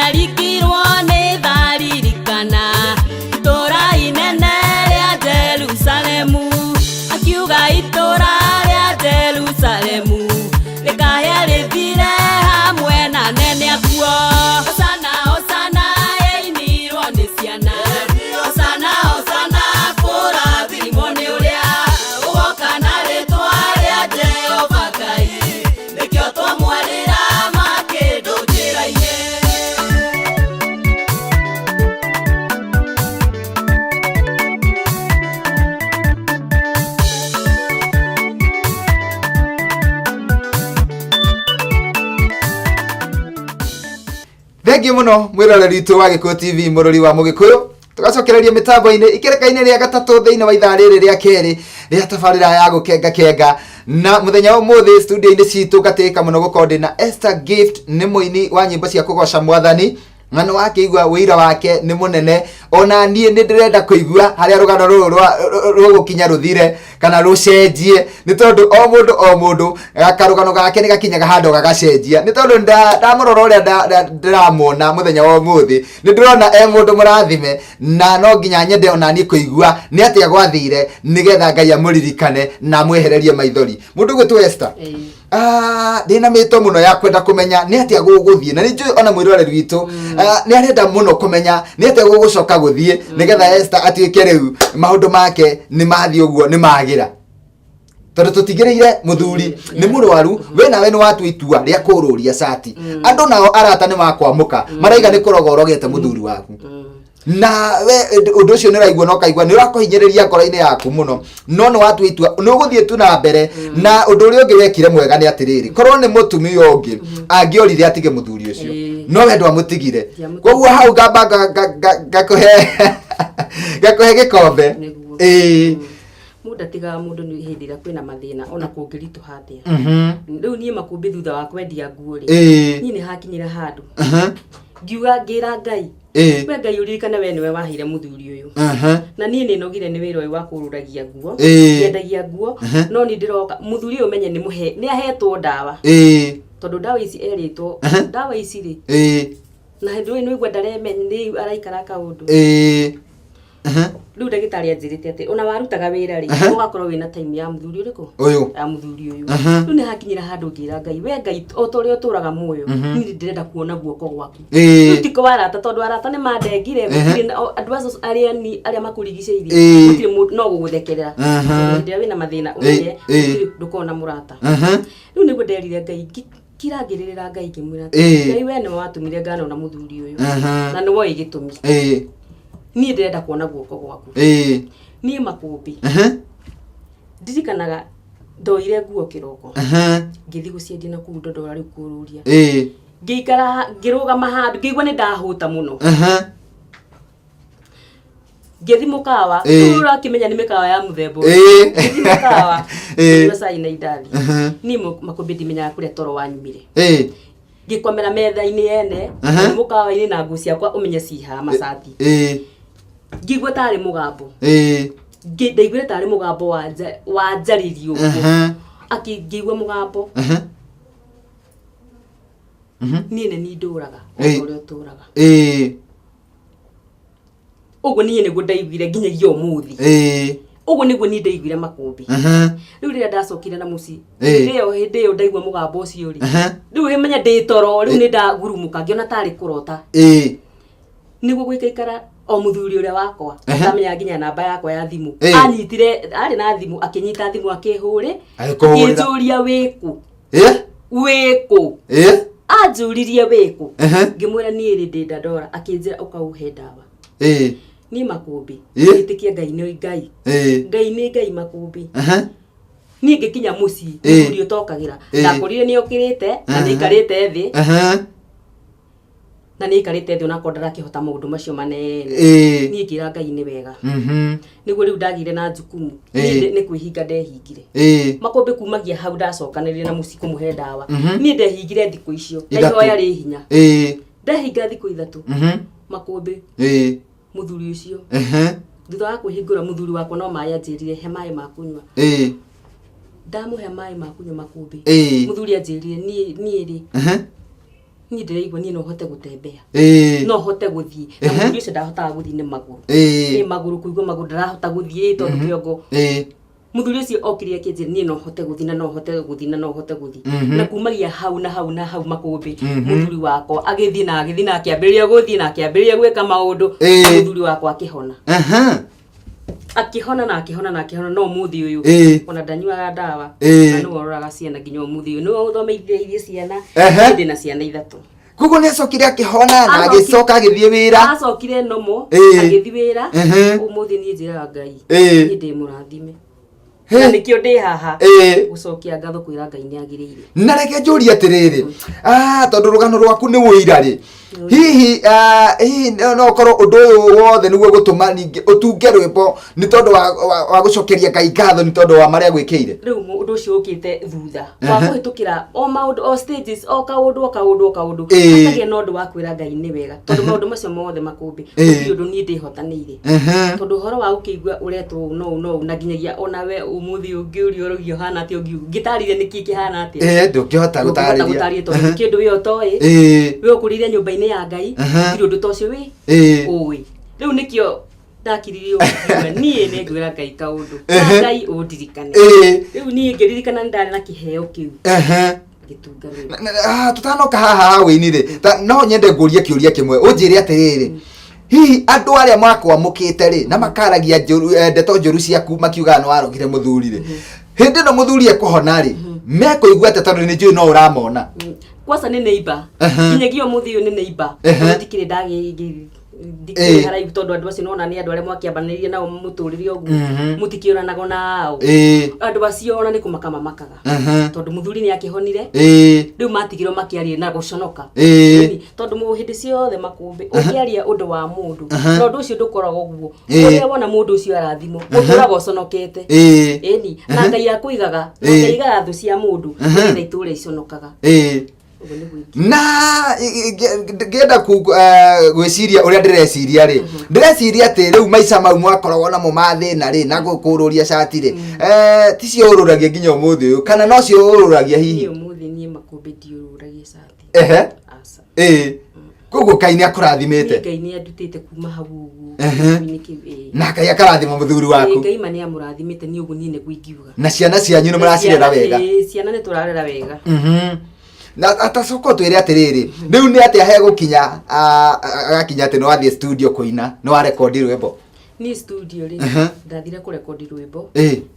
Arikirwo ni tharirikana itura inene ria Jerusalemu akiuga itura ria Jerusalemu rikahia rithire hamwe na nene akuo hosana hosana yainirwo ni ciana hosana hosana kurathimwo ni uria ugoka na ritwa ria Jehova Ngai nikio twamwarira makindu njira-ini. Thengiũ mũno mwĩroreri witũ wa Gĩkũyũ TV mũrori wa Mũgĩkũyũ tugacokereria mitambo-inĩ ikereka-inĩ rĩa gatatũ thĩinĩ wa ithaa rĩrĩ rĩa kerĩ rĩa tabarĩra ya gũkenga kenga na mũthenya ũmũthĩ studio-inĩ citũ gatĩka mũno gũkorwo ndĩna Esther Gift nĩ mũini wa nyĩmbo cia kũgoca Mwathani ng'ano wakĩigua wĩira wake nĩ mũnene ona niĩ nĩ ndĩrenda kũigua harĩa rũgano rũrũ rũgũkinya rũthire kana rũcenjie nĩ tondũ o mũndũ karũgano gake nĩ gakinyaga handũ gagacenjia nĩ tondũ ndamũrora ũrĩa ndĩramwona mũthenya wa ũmũthĩ nĩ ndĩrona mũndũ mũrathime na no nginya nyende ona niĩ kũigua nĩ atĩa gwathire nĩgetha Ngai amũririkane na amwehererie maithori mũndũ gwĩtwo Esther ndĩna mĩto mũno ya kwenda kũmenya nĩ atĩa gũgũthiĩ na nĩ njũĩ ona mwĩroreri witũ nĩ arenda mũno kũmenya nĩ atĩa gũgũcoka gũthiĩ nĩgetha Esther atuĩke rĩu maũndũ make nĩ mathiĩ ũguo nĩ magira tondũ tũtigĩrĩire mũthuri nĩ mũrwaru we nawe nĩ watua itua rĩa kũrũria cati andũ nao arata nĩ makwamũka maraiga nĩ kũroga ũrogete mũthuri waku na we ũndũ ũcio nĩ ũraigua no kaigua nĩ ũrakũhinyĩrĩria ngoro-inĩ yaku mũno no nĩ watua itua nĩ ũgũthiĩ tu na mbere na ũndũ ũrĩa ũngĩ wekire mwega nĩ atĩrĩrĩ korwo nĩ mũtumia ũngĩ angĩorire atige mũthuri ũcio no we ndwamũtigire koguo hau ngamba ngakũhe gĩkombe mũndũ atigaga mũndũ nĩ hĩndĩ ĩrĩa kwĩna mathĩna ona kũngĩritũha atĩa rĩu niĩ makũmbĩ thutha wa kwendia nguo rĩ niĩ nĩ hakinyĩra handũ ngiuga ngĩra Ngai we Ngai ũririkane we nĩwe wahire mũthuri ũyũ na niĩ nĩ nogire nĩ wĩra ũyũ wa kũrũragia nguo nyendagia nguo no nĩ ndĩroka mũthuri ũyũ menye nĩ ahetwo ndawa tondũ ndawa ici erĩtwo ndawa ici rĩ na hĩndĩ ĩyo nĩ ũigua ndaremenya nĩ araikara kaũndũ rĩu ndagĩtarĩ anjĩrĩte atĩ ona warutaga wĩra rĩ ũgakorwo wĩna time ya mũthuri ũrĩkũ ya mũthuri ũyũ rĩu nĩ hakinyĩra handũ ngĩra Ngai we Ngai o ta ũrĩa ũtũraga muoyo niĩ ndĩrenda kuona guoko gwaku rĩu tiko arata tondũ arata nĩ mandengire andũ acio arĩa makũrigicĩirie gũtirĩ mũndũ no gũgũthekerera hĩndĩ ĩrĩa wĩna mathĩna ũmenye ndũkona mũrata rĩu nĩguo nderire Ngai kirangĩrĩra Ngai ngĩmwĩra Ngai we nĩwe watũmire nganona mũthuri ũyũ na nĩ woĩ gĩtũmi niĩ ndĩrenda kuona guoko gwaku niĩ makũmbĩ ndirikanaga ndoire nguo kĩroko ngĩthiĩ gũciendia na kũu Ndondora rĩu kũrũria ngĩikara ngĩrũgama handũ ngĩigua nĩ ndahũta mũno ngĩthiĩ mũkawa ũrakĩmenya nĩ mĩkawa ya mũthemba ngĩthiĩ mũkawa ngĩnyua cai na indathi niĩ makũmbĩ ndimenyaga kũrĩa toro wanyumire ngĩkomera metha-inĩ ene mũkawa-inĩ na nguo ciakwa ũmenye ciha macati ngĩigua tarĩ mũgambo ndaiguire tari mugambo wa njaririo akingĩigua mugambo niĩ nĩ ni ndũraga ũrĩa ũtũraga ũguo niĩ nĩguo ndaiguire nginyagia ũmũthĩ ũguo nĩguo niĩ ndaiguire Makũmbĩ rĩu rĩrĩa ndacokire na mũciĩ hĩndĩ ĩyo ndaigua mũgambo ũcio rĩ rĩu hĩmenya ndĩ toro rĩu nĩ ndagurumũka ngĩona tarĩ kũrota nĩguo gũikaikara o mũthuri ũrĩa wakwa atamenya nginya namba yakwa ya thimũ anyitire arĩ na thimũ akĩnyita thimũ akĩhũrĩ akĩnjũria wĩkũ anjũririe wĩkũ ngĩmwĩra niĩ rĩ ndĩ Dandora akĩnjĩra ũkaũhe ndawa niĩ Makũmbĩ ngĩtĩkia Ngai nĩ Ngai nĩ Ngai Makũmbĩ niĩ ngĩkinya mũciĩ mũthuri ũtokagĩra ndakorire nĩ okĩrĩte na nĩ ikarĩte thĩ na nĩ ikarĩte thĩ onakorwo ndarakĩhota maũndũ macio manene niĩ ngĩra Ngai nĩ wega nĩguo rĩu ndagire na njukumu nĩ kwĩhinga ndehingire Makũmbĩ kumagia hau ndacokanĩrĩria na mũciĩ kũmũhe ndawa niĩ ndehingire thikũ icio ndaihoya rĩ hinya ndehinga thikũ 3 Makũmbĩ mũthuri ũcio thutha wa kwĩhingũra mũthuri wakwa no maĩ anjĩrire he maĩ ma kũnyua ndamũhe maĩ ma kũnyua Makũmbĩ mũthuri anjĩrire niĩ rĩ niĩ ndĩraigua niĩ no hote gũtembea no hote gũthiĩ na mũthuri ũcio ndahotaga gũthiĩ nĩ magũrũ kũigua magũrũ ndarahota gũthiĩ tondũ kĩongo mũthuri ũcio okire akĩnjĩra niĩ no hote gũthiĩ na no hote gũthiĩ na no hote gũthiĩ na kumagia hau na hau Makũmbĩ mũthuri wakwa agĩthiĩ na akĩambĩrĩria gũthiĩ na akĩambĩrĩria gwĩka maũndũ mũthuri wakwa akĩhona akĩhona no mũthĩ ũyũ ona ndanyuaga ndawa na no ororaga ciana nginya mũthĩ ũyũ no ũthomeithie ciana ndĩ na ciana 3 kugo nĩ acokire akĩhona na agĩcoka agĩthiĩ wĩra acokire nomo agĩthiĩ wĩra ũmũthĩ niĩ njĩraga Ngai niĩ ndĩ mũrathime na nikio ndi haha gucokia ngatho kwira Ngai ni agirire na reke njũrie atiriri tondu rugano rwaku ni wũira ri hihi no korwo undu uyu wothe niguo gutuma ningi utunge rwimbo ni tondu wa gucokeria Ngai ngatho ni tondu wa maria gwikire riu undu ucio ukite thutha wa kuhitukira o maundu o stages o kaundu akagia no ndu wa kwira Ngai ni wega tondu maundu macio mothe Makũmbĩ uthi undu ni ndihotanĩire tondu horo wa ukigua uretwo no na nginyagia ona we umuthi ungiurio rugio hana ati ngitarire niki kihana ati ndungihota gutariria tondu kindu we otoi we ukurire nyumba-ini ya Ngai ndio ndu tocio we oi riu nikio ndakiririo niĩ nĩ ngwĩra Ngai kaũndũ Ngai ũndirikane riu niĩ ngĩririkana ndari na kiheo kiu gĩtunga tutanoka haha wĩini rĩ no nyende ngũrie kĩũria kĩmwe ũnjĩre atiriri hihi andu aria makwamũkĩte rĩ na makaragia ndeto njũru ciaku makiuga no warogire mũthuri rĩ hindi no mũthuri ekũhona rĩ mekũigua ate tondu nĩ njũĩ no ũramona kwasa nĩ neighbor nginyagio mũthĩ ũyũ nĩ neighbor ndikire ndikire haraihu tondu andu acio nona nĩ andu aria mwakiambanĩrĩirie nao mũtũrĩre ũguo mũtikĩũranaga nao andu acio ona nĩ kũmaka mamakaga tondu mũthuri nĩ akĩhonire rĩu matigirwo makĩaria na gũconoka tondu hĩndĩ ciothe Makũmbĩ ũkĩaria ũndũ wa mũndũ na ũndũ ũcio ndũkoragwo ũguo ũrĩa wona mũndũ ũcio arathimo ũtũraga ũconokete ĩni na Ngai akũigaga Ngai aigaga thũ cia mũndũ nĩgetha itũũre iconokaga na ngenda gwĩciria ũrĩa ndĩreciria rĩ ndĩreciria atĩ rĩu maica mau mwakoragwo namo mathĩna rĩ na gũkũrũria cati rĩ ticio ũrũragia nginya ũmũthĩ ũyũ kana no cio ũrũragia hihi ũmũthĩ niĩ Makũmbĩ ndiũrũragia cati koguo Ngai nĩ akũrathimĩte Ngai nĩ andutĩte kuma hau ũguo na Ngai akarathima mũthuri waku Ngai ma nĩ amũrathimĩte nĩ ũguo niĩ nĩguo ingiuga na ciana cianyu nĩ mũracirera wega ciana nĩ tũrarera wega na atacoko twire atiriri riu ni atia he gukinya agakinya ati no athie studio kuina no arekondi rwimbo ni studio ri ndathire kurekondi rwimbo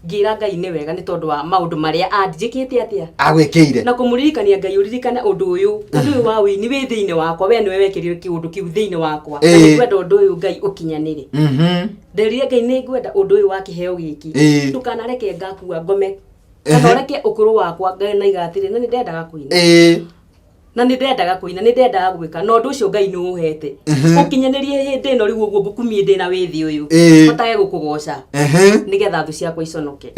ngira Ngai ni wega ni tondu wa maundu maria anjikite atia agwikire na kumuririkania Ngai uririkana undu uyu wa wini wi thiine wakwa we niwe wekirire kiundu kiu thiine wakwa na ni kwenda undu uyu Ngai ukinyanire nderire Ngai ni ngwenda undu uyu wa kiheo giki tukanareke ngakua ngome kana reke ukuru wakwa Ngai na igatire na ni ndendaga kuina na ni ndendaga kuina ni ndendaga gwika no ndu ucio Ngai ni uhete ukinyanirie hindi no riu uguo ngukumie ndi na withi uyu hotage gukugoca nigetha thu ciakwa iconoke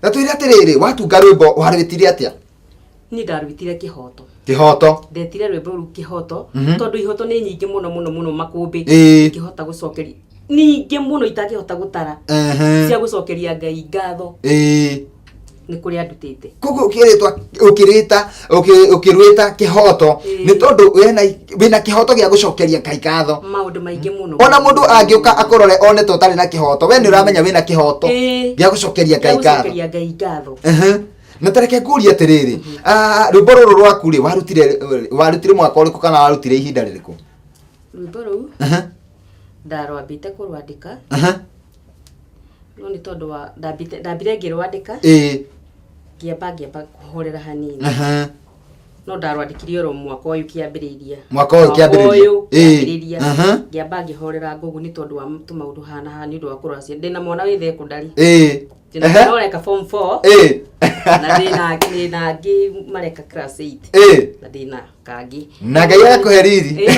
na twire atiriri watunga rwimbo warwitire atia ni ndarwitire kihoto ndetire rwimbo ru kihoto tondu ihoto ni nyingi muno Makũmbĩ kihota gucokeria ningĩ mũno itangĩhota gũtara cia gũcokeria Ngai ngatho nĩ kũrĩa andutĩte. Koguo ũkĩrwĩta kĩhoto nĩ tondũ wĩna kĩhoto gĩa gũcokeria Ngai ngatho maũndũ maingĩ mũno. Ona mũndũ angĩũka akorore one to tarĩ na kĩhoto, we nĩ ũramenya wĩna kĩhoto gĩa gũcokeria Ngai ngatho. Na tareke ngũrie atĩrĩrĩ, rwĩmbo rũrũ rwaku rĩ warutire mwaka ũrĩkũ kana warutire ihinda rĩrĩkũ? Rwĩmbo rũu ndarwambĩte kũrwandĩka no nĩ tondũ wa ndambire ngĩrwandĩka ngĩamba kũhorera hanini no ndarwandĩkire oro mwaka ũyũ kĩambĩrĩria ngĩamba ngĩhorera ngũgũ nĩ tondũ wa tũmaũndũ hana nĩ ũndũ wa kũracia ndĩna mwana wĩ thekondarĩ ndĩna reka form 4 na ndĩna angĩ mareka class 8 na ndĩna kangi na Ngai akũheriri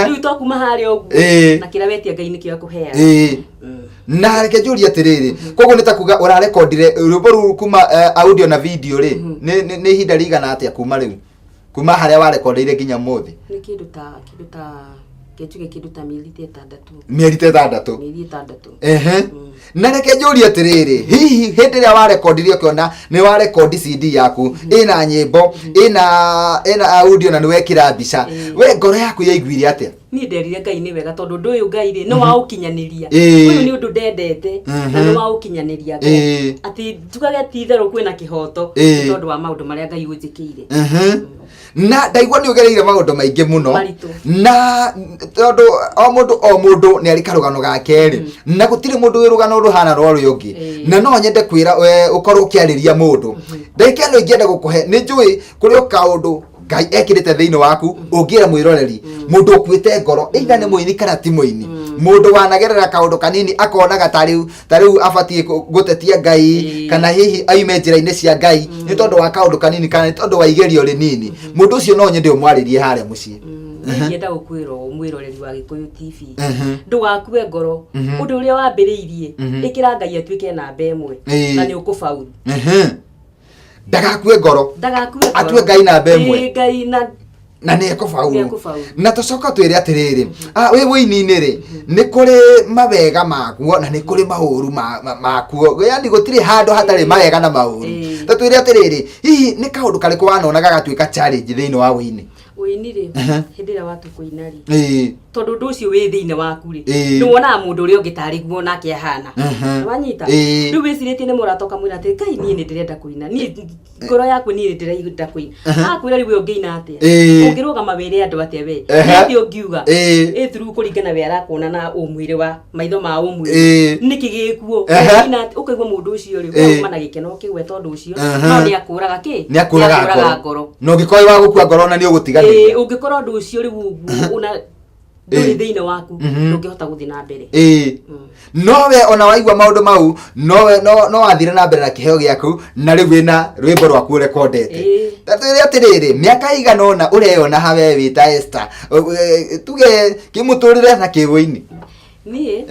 rĩu to kuma harĩa ũguo na kĩrĩa wetia Ngai nĩ kĩo akũheaga. Na reke njũrie atĩrĩrĩ, koguo nĩ ta kuga ũrarekondire rwĩmbo rũu kuma audio na video rĩ nĩ ihinda rĩigana atĩa kuma rĩu kuma harĩa warekondeire nginya mũthĩ? Nĩ kĩndũ ta kĩndũ ta mĩeri 6. Na reke njũrie atĩrĩrĩ, hihi hĩndĩ ĩrĩa warekondirie ũkĩona nĩ warekondi CD yaku ĩna nyĩmbo ĩna audio na nĩ wekĩra mbica, we ngoro yaku yaiguire atĩa? Niĩ nderire Ngai nĩ wega tondũ ũndũ ũyũ Ngai rĩ nĩ wa ũkinyanĩria. Ũyũ nĩ ũndũ ndendete na nĩ wa ũkinyanĩria Ngai atĩ njugage ti itherũ kwĩna kĩhoto tondũ wa maũndũ marĩa Ngai ũnjĩkĩire. Na ndaigua nĩ ũgereire maũndũ maingĩ mũno na tondũ o mũndũ nĩ arĩ karũgano gake rĩ na gũtirĩ mũndũ wĩ rũgano rũhana rwa rũrĩa ũngĩ na no nyende kwĩra ũkorwo ũkĩarĩria mũndũ ndagĩka ĩno ingĩenda gũkũhe nĩ njũĩ kũrĩ kaũndũ Ngai ekĩrĩte thĩinĩ waku ũngĩra mwĩroreri mũndũ ũkuĩte ngoro either nĩ mũini kana ti mũini mũndũ wanagerera kaũndũ kanini akonaga ta rĩu abatie gũtetia Ngai kana hihi aime njĩra-inĩ cia Ngai nĩ tondũ wa kaũndũ kanini kana nĩ tondũ wa igerio rĩnini mũndũ ũcio no nyende ũmwarĩrie harĩa mũciĩ. Ngĩenda gũkwĩra mwĩroreri wa Gĩkũyũ TV ndũgakue ngoro ũndũ ũrĩa wambĩrĩirie ĩkĩra Ngai atuĩke namba 1 na nĩ ũkũbauru. Ndagakue ngoro atue Ngai namba 1 Ngai na nĩ ekũbauru. Na tũcoka twĩre atĩrĩrĩ wĩ mũini-inĩ rĩ nĩ kũrĩ mawega maguo na nĩ kũrĩ maũru makuo, yaani gũtirĩ handũ hatarĩ mawega na maũru. Ta twĩre atĩrĩrĩ hihi nĩ kaũndũ karĩkũ wanonaga gatuĩka challenge thĩinĩ wa ũini? Ũini rĩ hĩndĩ ĩrĩa watukũina rĩ tondũ ũndũ ũcio wĩ thĩinĩ waku rĩ nĩwonaga mũndũ ũrĩa ũngĩ tarĩ guo nake ahana wanyita rĩu wĩcirĩtie nĩ mũratoka mwĩra atĩ Ngai niĩ nĩ ndĩrenda kũina niĩ ngoro yaku niĩ ndĩrenda kũina akwĩra rĩu ũngĩina atĩa ũngĩrũgama wĩre andũ atĩa we nĩatĩ ũngiuga through kũringana we arakuona na ũmwĩre wa maitho ma ũmwĩre nĩkĩ gĩkuo ũkaigua mũndũ ũcio rĩ uma na gĩkeno kĩgwe tondũ ũcio no nĩ akũraga nĩ akũraga ngoro no ũngĩkorwo wa gũkua ngoro na nĩ ũgũtiga ũngĩkorwo ũndũ ũcio rĩu ũguo una ndũrĩ thĩinĩ waku ndũngĩhota gũthiĩ na mbere. Nowe ona waigua maũndũ mau no wathire na mbere na kĩheo gĩaku na rĩu wĩna rwĩmbo rwaku ũrekondete. Tatwĩre atĩrĩrĩ mĩaka igana ũna ũreyona hawe wĩta Esther tuge kĩmũtũrĩre na kĩwĩini? Niĩ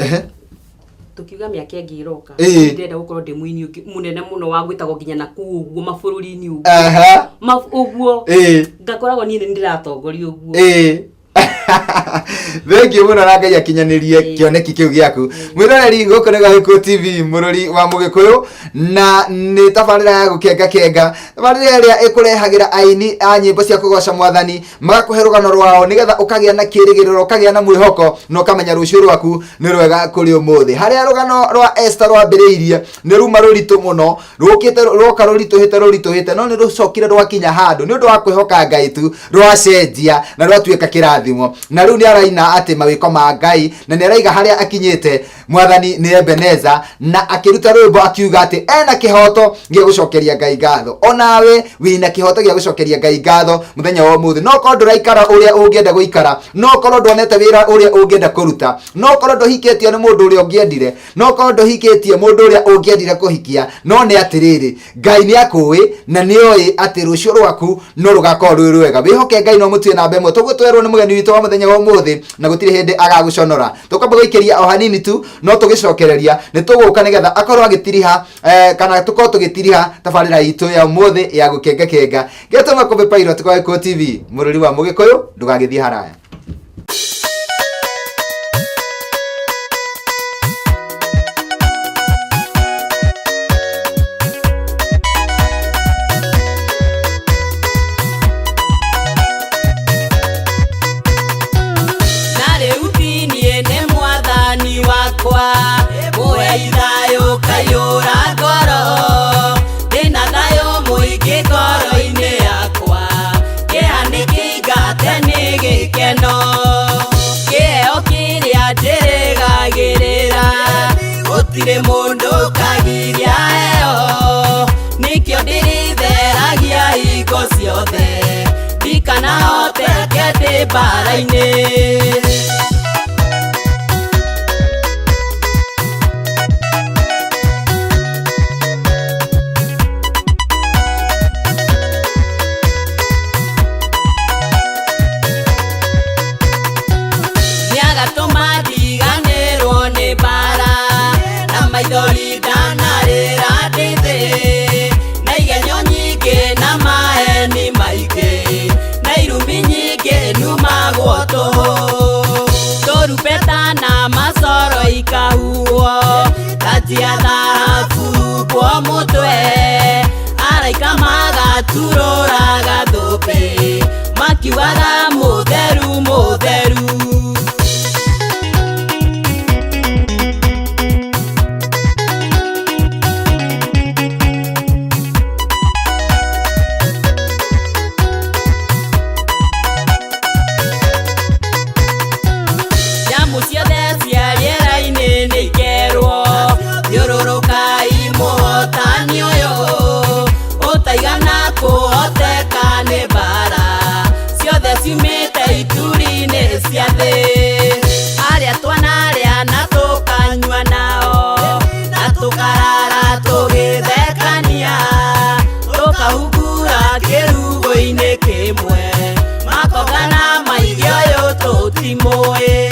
tukiuga mĩaka ĩngĩ ĩroka ndĩrenda gũkorwo ndĩ mũini mũnene mũno wa gwĩtagwo nginya na kũu ũguo mabũrũri-inĩ ũguo ngakoragwo niĩ nĩ ndĩratongoria ũguo. Thengiũ mũno na Ngai akinyanĩrie kĩoneki kĩu gĩaku. Mwĩroreri gũkũ nĩ Gĩkũyũ TV mũrori wa Mũgĩkũyũ na nĩ tabarĩra ya gũkenga tabarĩra ĩrĩa ĩkũrehagĩra aini a nyĩmbo cia kũgoca Mwathani magakũhe rũgano rwao nĩgetha ũkagĩa na kĩrĩgĩrĩro ũkagĩa na mwĩhoko na ũkamenya rũciũ rwaku nĩ rwega kũrĩ ũmũthĩ. Harĩa rũgano rwa Esther rwambĩrĩirie nĩ ruma rũritũ mũno rũka rũritũhĩte no nĩ rũcokire rwakinya handũ nĩ ũndũ wa kwĩhoka Ngai tu rwacenjia na rwatuĩka kĩrathimo na rĩu nĩ araina atĩ mawĩko ma Ngai na nĩ araiga harĩa akinyĩte Mwathani nĩ Ebeneza na akĩruta rwĩmbo akiuga atĩ ena kĩhoto gĩa gũcokeria Ngai ngatho. Onawe wĩna kĩhoto gĩa gũcokeria Ngai ngatho mũthenya wa ũmũthĩ. No korwo ndũraikara ũrĩa ũngĩenda gũikara, no korwo ndwonete wĩra ũrĩa ũngĩenda kũruta, no korwo ndũhikĩtio nĩ mũndũ ũrĩa ũngĩendire, no korwo ndũhikĩtie mũndũ ũrĩa ũngĩendire kũhikia, no nĩ atĩrĩrĩ Ngai nĩ akũĩ na nĩ oĩ atĩ rũciũ rwaku no rũgakorwo rwĩ rwega. Wĩhoke Ngai no mũtue namba 1 tũguo twerwo nĩ mũgeni witũ wa mũthenya wa ũmũthĩ na gũtirĩ hĩndĩ agagũconora. Tũkamba gũikĩria o hanini tu no tũgĩcokereria nĩ tũgũka nĩgetha akorwo agĩtiriha kana tũkorwo tũgĩtiriha tabarĩra itũ ya ũmũthĩ ya gũkenga. Gĩtũma Kombe Pilot kwa Gĩkũyũ TV mũrori wa Mũgĩkũyũ ndũgagĩthiĩ haraya. yakwa muhe ithayo kaiyura ngoro ndina thayo muingi ngoro-ini yakwa kihanikingate ni gikeno kiheo kiria ndirigagirira gutire mundu kagiria heo nikio ndiritheragia hingo ciothe ndikanahoteke ndi mbara-ini katia thahabu kwa mutwe araika magatururaga thupi makiugaga mutheru mutheru ciumite ituri-ini cia thi aria twana aria na tukanyua nao na tukarara tugithekania tukahungura kirugo-ini kimwe makogana maingi uyu tutimui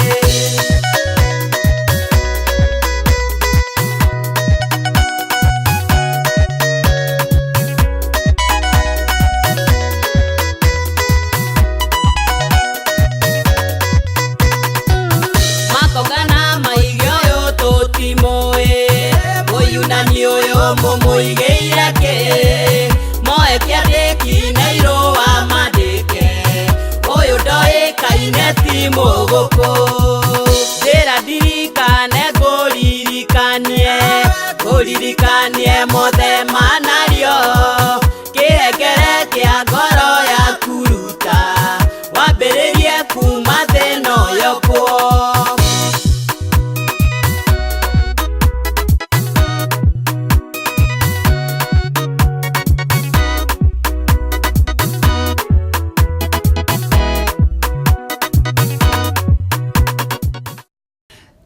mumuigeire ki moe kiandiki na irua mandike uyu ndoikaine ti muguku ndira ndirikane nguririkanie mothe manario kihengere kia ngoro ya kuruta wambiririe kuma thina uyu kuo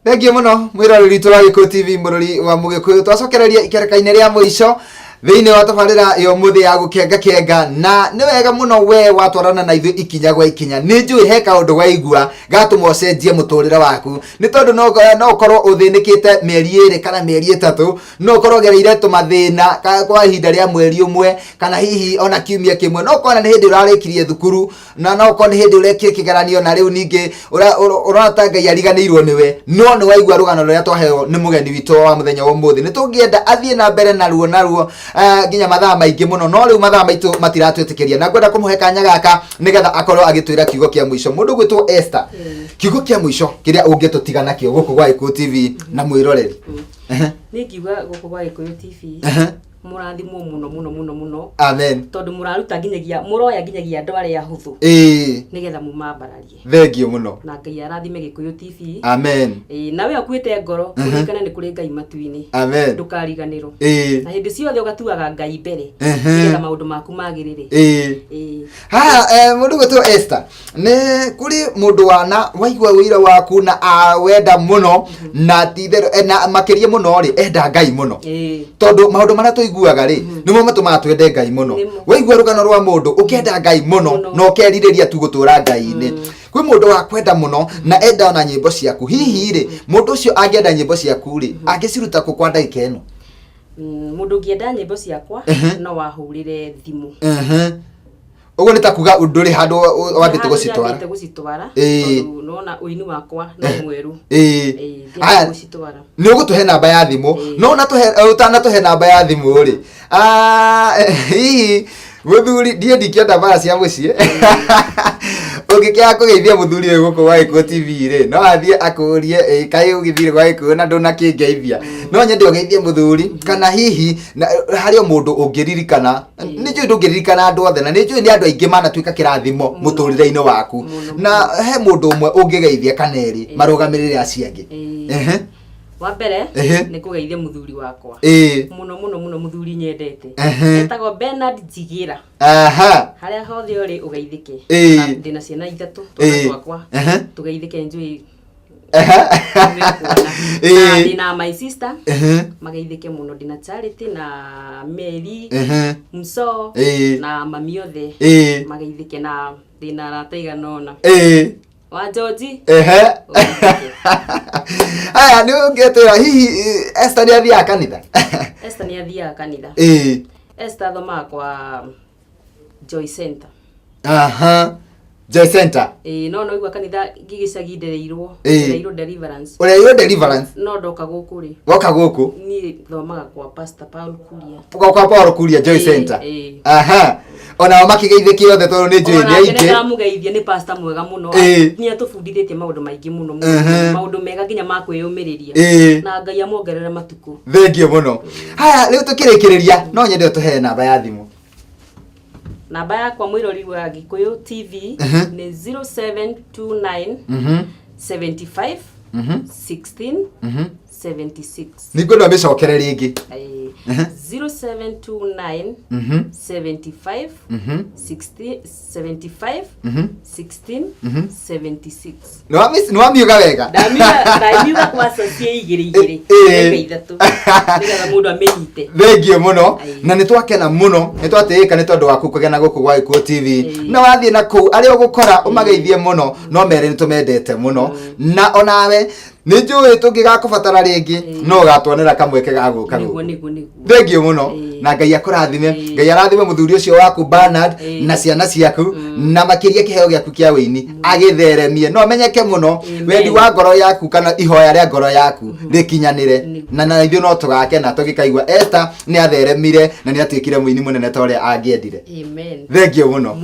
Thengiũ mũno mwĩroreri witũ wa Gĩkũyũ TV mũrori wa Mũgĩkũyũ twacokereria ikereka-inĩ rĩa mũico thĩinĩ wa tabarĩra yo mũthĩ ya gũkenga na nĩ wega mũno we watwarana na ithuĩ ikinya gwa ikinya nĩ njũĩ he kaũndũ waigua gatũma ũcenjie mũtũrĩre waku nĩ tondũ no ũkorwo ũthĩnĩkĩte mĩeri 2 kana mĩeri 3 no ũkorwo gereire tũmathĩna kwa ihinda rĩa mweri ũmwe kana hihi ona kiumia kĩmwe no ũkorwo nĩ hĩndĩ ũrarĩkirie thukuru na no ũkorwo nĩ hĩndĩ ũrekire kĩgeranio na rĩu ningĩ ũrona Ngai ariganĩirwo nĩwe no nĩ waigua rũgano rũrĩa twaheo nĩ mũgeni witũ wa mũthenya wa ũmũthĩ nĩ tũngĩenda athiĩ na mbere naruo nginya mathaa maingĩ mũno no rĩu mathaa maitũ matiratwĩtĩkĩria na ngwenda kũmũhe kanya gaka nĩgetha akorwo agĩtwĩra kiugo kĩa mũico mũndũ gwĩtwo Esther kiugo kĩa mũico kĩrĩa ũngĩtũtiga nakĩo gũkũ gwa Gĩkũyũ TV na mwĩroreri nĩ kiuga gũkũ gwa Gĩkũyũ TV murathimwo muno amen tondu muraruta nginyagia muroya nginyagia andũ arĩa hũthũ nigetha mumambararie thengio mũno na Ngai arathime Gĩkũyũ TV amen nawe akuĩte ngoro kũririkana nĩ kũrĩ Ngai matu-inĩ amen ndũkariganĩrwo na hĩndĩ ciothe ũgatuaga Ngai mbere nigetha maũndũ maku magĩrĩre mũndũ gwĩtwo Esther nĩ kũrĩ mũndũ wana waigua wĩira waku na wenda mũno na titherũ na makĩria mũno rĩ enda Ngai mũno tondũ maũndũ marĩa tũiguaga rĩ nĩmo matũmaga twende Ngai mũno waigua rũgano rwa mũndũ ũkenda Ngai mũno na ũkerirĩria tu gũtũra Ngai-inĩ kwĩ mũndũ wa kwenda mũno na enda ona nyĩmbo ciaku hihi rĩ mũndũ ũcio angĩenda nyĩmbo ciaku rĩ angĩciruta kũ kwa ndagĩka ĩno mũndũ ũngĩenda nyĩmbo ciakwa no wahũrĩre thimũ ũguo nĩ ta kuga ndũrĩ handũ wambĩte gũcitwara tondũ nona ũini wakwa no mwerũ nĩ ũgũtũhe namba ya thimũ no ũtanatũhe namba ya thimũ rĩ hihi mũthuri ndiĩ ndingĩenda mbara cia mũciĩ Ũngĩkĩaga kũgeithia mũthuri ũyũ gũkũ gwa Gĩkũyũ TV rĩ, no athiĩ akũrie kaĩ ũgĩthire gwa Gĩkũyũ na ndũnakĩngeithia. No nyende ũgeithie mũthuri kana hihi harĩ mũndũ ũngĩririkana. Nĩnjũĩ ndũngĩririkana andũ othe na nĩnjũĩ nĩ andũ aingĩ manatuĩka kĩrathimo mũtũrĩre-inĩ waku. Na he mũndũ ũmwe ũngĩgeithia kana erĩ marũgamĩrĩre acio angĩ. Wa mbere nĩ kũgeithia mũthuri wakwa. Mũno mũthuri nyendete. Etagwo Bernard Jigira. Harĩa hothe ũrĩ ũgeithĩke. Ndĩna ciana ithatũ twakwa. Tũgeithĩke njũĩ. Ndĩna my sister. Mageithĩke mũno, ndĩna Charity na Mary, Mso na mami othe. Mageithĩke na ndĩna arata aigana ũna. Wa George. Aya nĩ ũngĩtwĩra hihi Esther nĩ athiaga kanitha? Esther nĩ athiaga kanitha. Esther athomaga kwa Joy Center. Joy Center. No igua kanitha gĩgĩcagi ndereirwo Deliverance. Ũreirwo Deliverance? No ndoka gũkũ rĩ. Woka gũkũ? Niĩ thomaga kwa Pastor Paul Kuria. Kwa Paul Kuria Joy Center. Ona makĩgeithĩkio othe tondũ nĩ njũĩ nĩ aingĩ. Ona nĩndamũgeithia nĩ pastor mwega mũno. Nĩ atũbundithĩtie maũndũ maingĩ mũno, maũndũ mega nginya ma kwĩyũmĩrĩria. Na Ngai amuongerere matukũ. Thengio mũno. Haya rĩu tũkĩrĩkĩrĩria no nyende ũtũhe namba ya thimũ. Namba yakwa mwĩrori wa Gĩkũyũ TV nĩ 0729 75 16 76. Nĩngwenda ũmĩcokere rĩngĩ. 0729 75 16 75 16 76. Nĩ wamiuga wega? Ndamiuga kwa sacia igĩrĩ ithatũ. Nĩgetha mũndũ amenyite. Thengio mũno na nĩ twakena mũno, nĩ twatĩĩka nĩ tondũ waku kũgena gũkũ gwa Gĩkũyũ TV. Na wathiĩ na kũu arĩa ũgũkora ũmageithie mũno no mere nĩ tũmendete mũno na onawe nĩnjũĩ tũngĩgakũbatara rĩngĩ no ũgatuonera kamweke ga gũka gũkũ. Thengio mũno na Ngai akũrathime. Ngai arathime mũthuri ũcio waku Bernard na ciana ciaku na makĩria kĩheo gĩaku kĩa wĩini agĩtheremie no menyeke mũno wendi wa ngoro yaku kana ihoya rĩa ngoro yaku rĩkinyanĩre na ithuĩ no tũgakena tũgĩkaigua Esther nĩ atheremire na nĩ atuĩkire mũini mũnene ta ũrĩa angĩendire. Thengio mũno.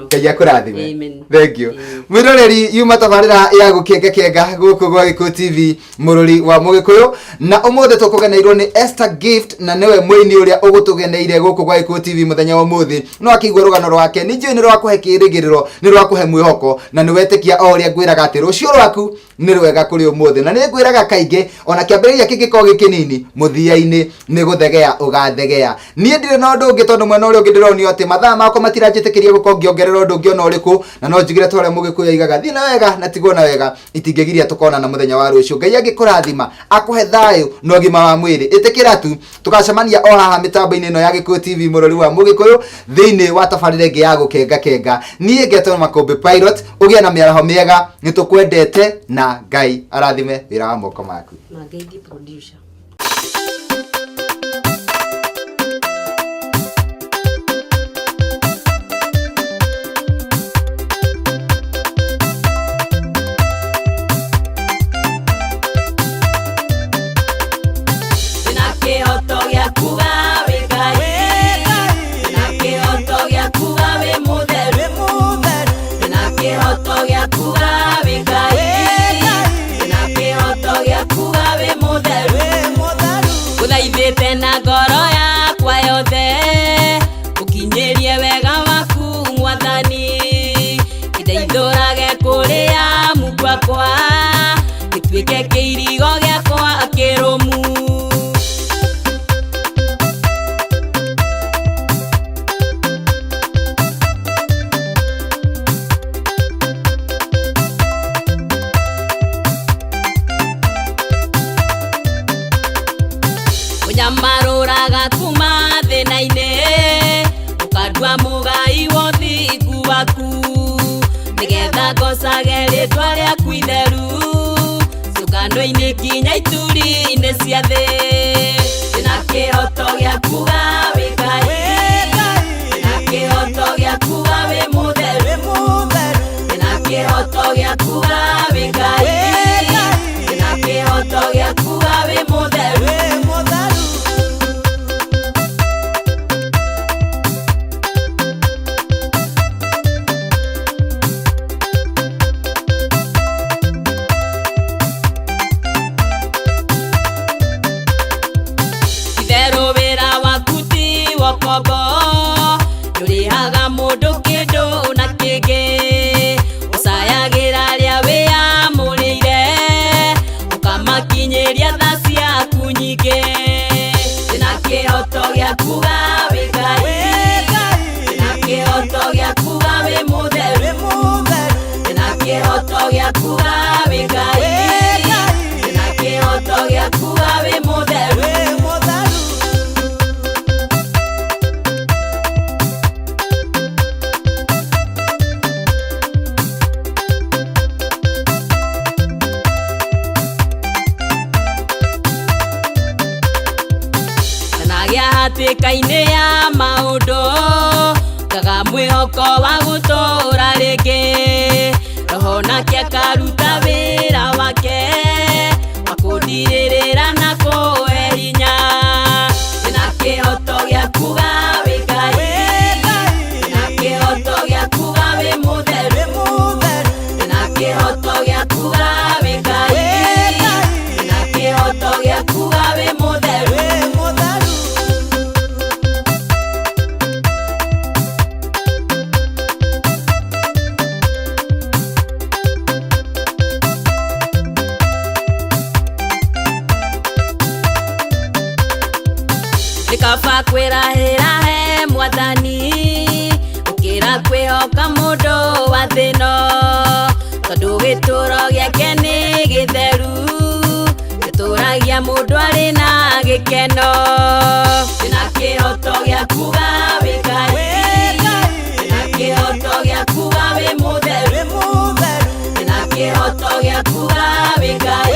Ngai akũrathime. Thengio. Mwĩroreri yuma tabarĩra ya gũkengakenga gũkũ gwa Gĩkũyũ TV mũrori wa Mũgĩkũyũ na ũmũthĩ tũkũgeneirwo nĩ Esther Gift na nĩwe mũini ũrĩa ũgũtũgeneire gũkũ gwa Gĩkũyũ TV mũthenya wa ũmũthĩ. No akĩigua rũgano rwake nĩnjũĩ nĩ rwakũhe kĩĩrĩgĩrĩro, nĩ rwakũhe mwĩhoko na nĩ wetĩkia o ũrĩa ngwĩraga atĩ rũciũ rwaku nĩ rwega kũrĩ ũmũthĩ na nĩ ngwĩraga kaingĩ ona kĩambĩrĩria kĩngĩkorwo gĩkĩnini mũthia-inĩ nĩ gũthegea ũgathegea. Niĩ ndirĩ na ũndũ ũngĩ tondũ mwena ũrĩa ũngĩ ndĩronio atĩ mathaa makwa matiranjĩtĩkĩria gũkorwo ngĩongerera ũndũ ũngĩ ona ũrĩkũ na no njigire ta ũrĩa Mũgĩkũyũ aigaga thiĩ na wega na tigwo na wega itingĩgiria tũkona na mũthenya wa rũciũ. Ngai agĩkũrathima akũhe thayũ na ũgima wa mwĩrĩ. Ĩtĩkĩra tu tũgacemania o haha mĩtambo-inĩ ĩno ya Gĩkũyũ TV mũrori wa Mũgĩkũyũ thĩinĩ wa tabarĩra ĩngĩ ya gũkengakenga. Niĩ ngetwo Makũmbĩ Pilot ũgĩe na mĩaraho mĩega nĩ tũkwendete na Ngai arathime wĩra wa moko maku. Na Ngai ndi producer. Na ngoro yakwa yothe ukinyerie wega waku Mwathani ndeithũrage kũrĩa mungwakwa gĩtuĩke kĩirigo gĩakwa kĩrũmu. Unyamarũraga kuma thĩna-inĩ ũkandua mũgai wa ũthingu waku nĩgetha ngocage rĩtwa rĩaku itheru cũngano-inĩ kinya ituri-inĩ cia thĩ. Ndĩna kĩhoto gĩa kuga wĩ Ngai, ndĩna kĩhoto gĩa kuga wĩ mũtheru, ndĩna kĩhoto gĩa kuga wĩ Ngai, ndĩna kĩhoto gĩa kuga wĩ mũtheru. gĩa kuga wĩ Ngai, na kĩhoto gĩa kuga wĩ mũtheru. Nagĩa hatĩka-inĩ ya maũndũ, ngaga mwĩhoko wa gũtũũra rĩngĩ, roho nake akaruta wĩra wake wa kũndirĩrĩra na kũhe hinya. Ndĩna kĩhoto gĩa kuga wĩ Ngai, ndĩna kĩhoto gĩa kuga wĩ mũtheru, ndĩna kĩhoto gĩa kuga wĩ Ngai, ndĩna kĩhoto gĩa kuga wĩ mũtheru. Kaba kwĩrahĩra he Mwathani ũkĩra kwĩhoka mũndũ wa thĩ ĩno, tondũ gĩtũũro gĩake nĩ gĩtheru, gĩtũũragia mũndũ arĩ na gĩkeno. Ndĩna kĩhoto gĩa kuga wĩ Ngai, ndĩna kĩhoto gĩa kuga wĩ mũtheru, ndĩna kĩhoto gĩa kuga wĩ Ngai,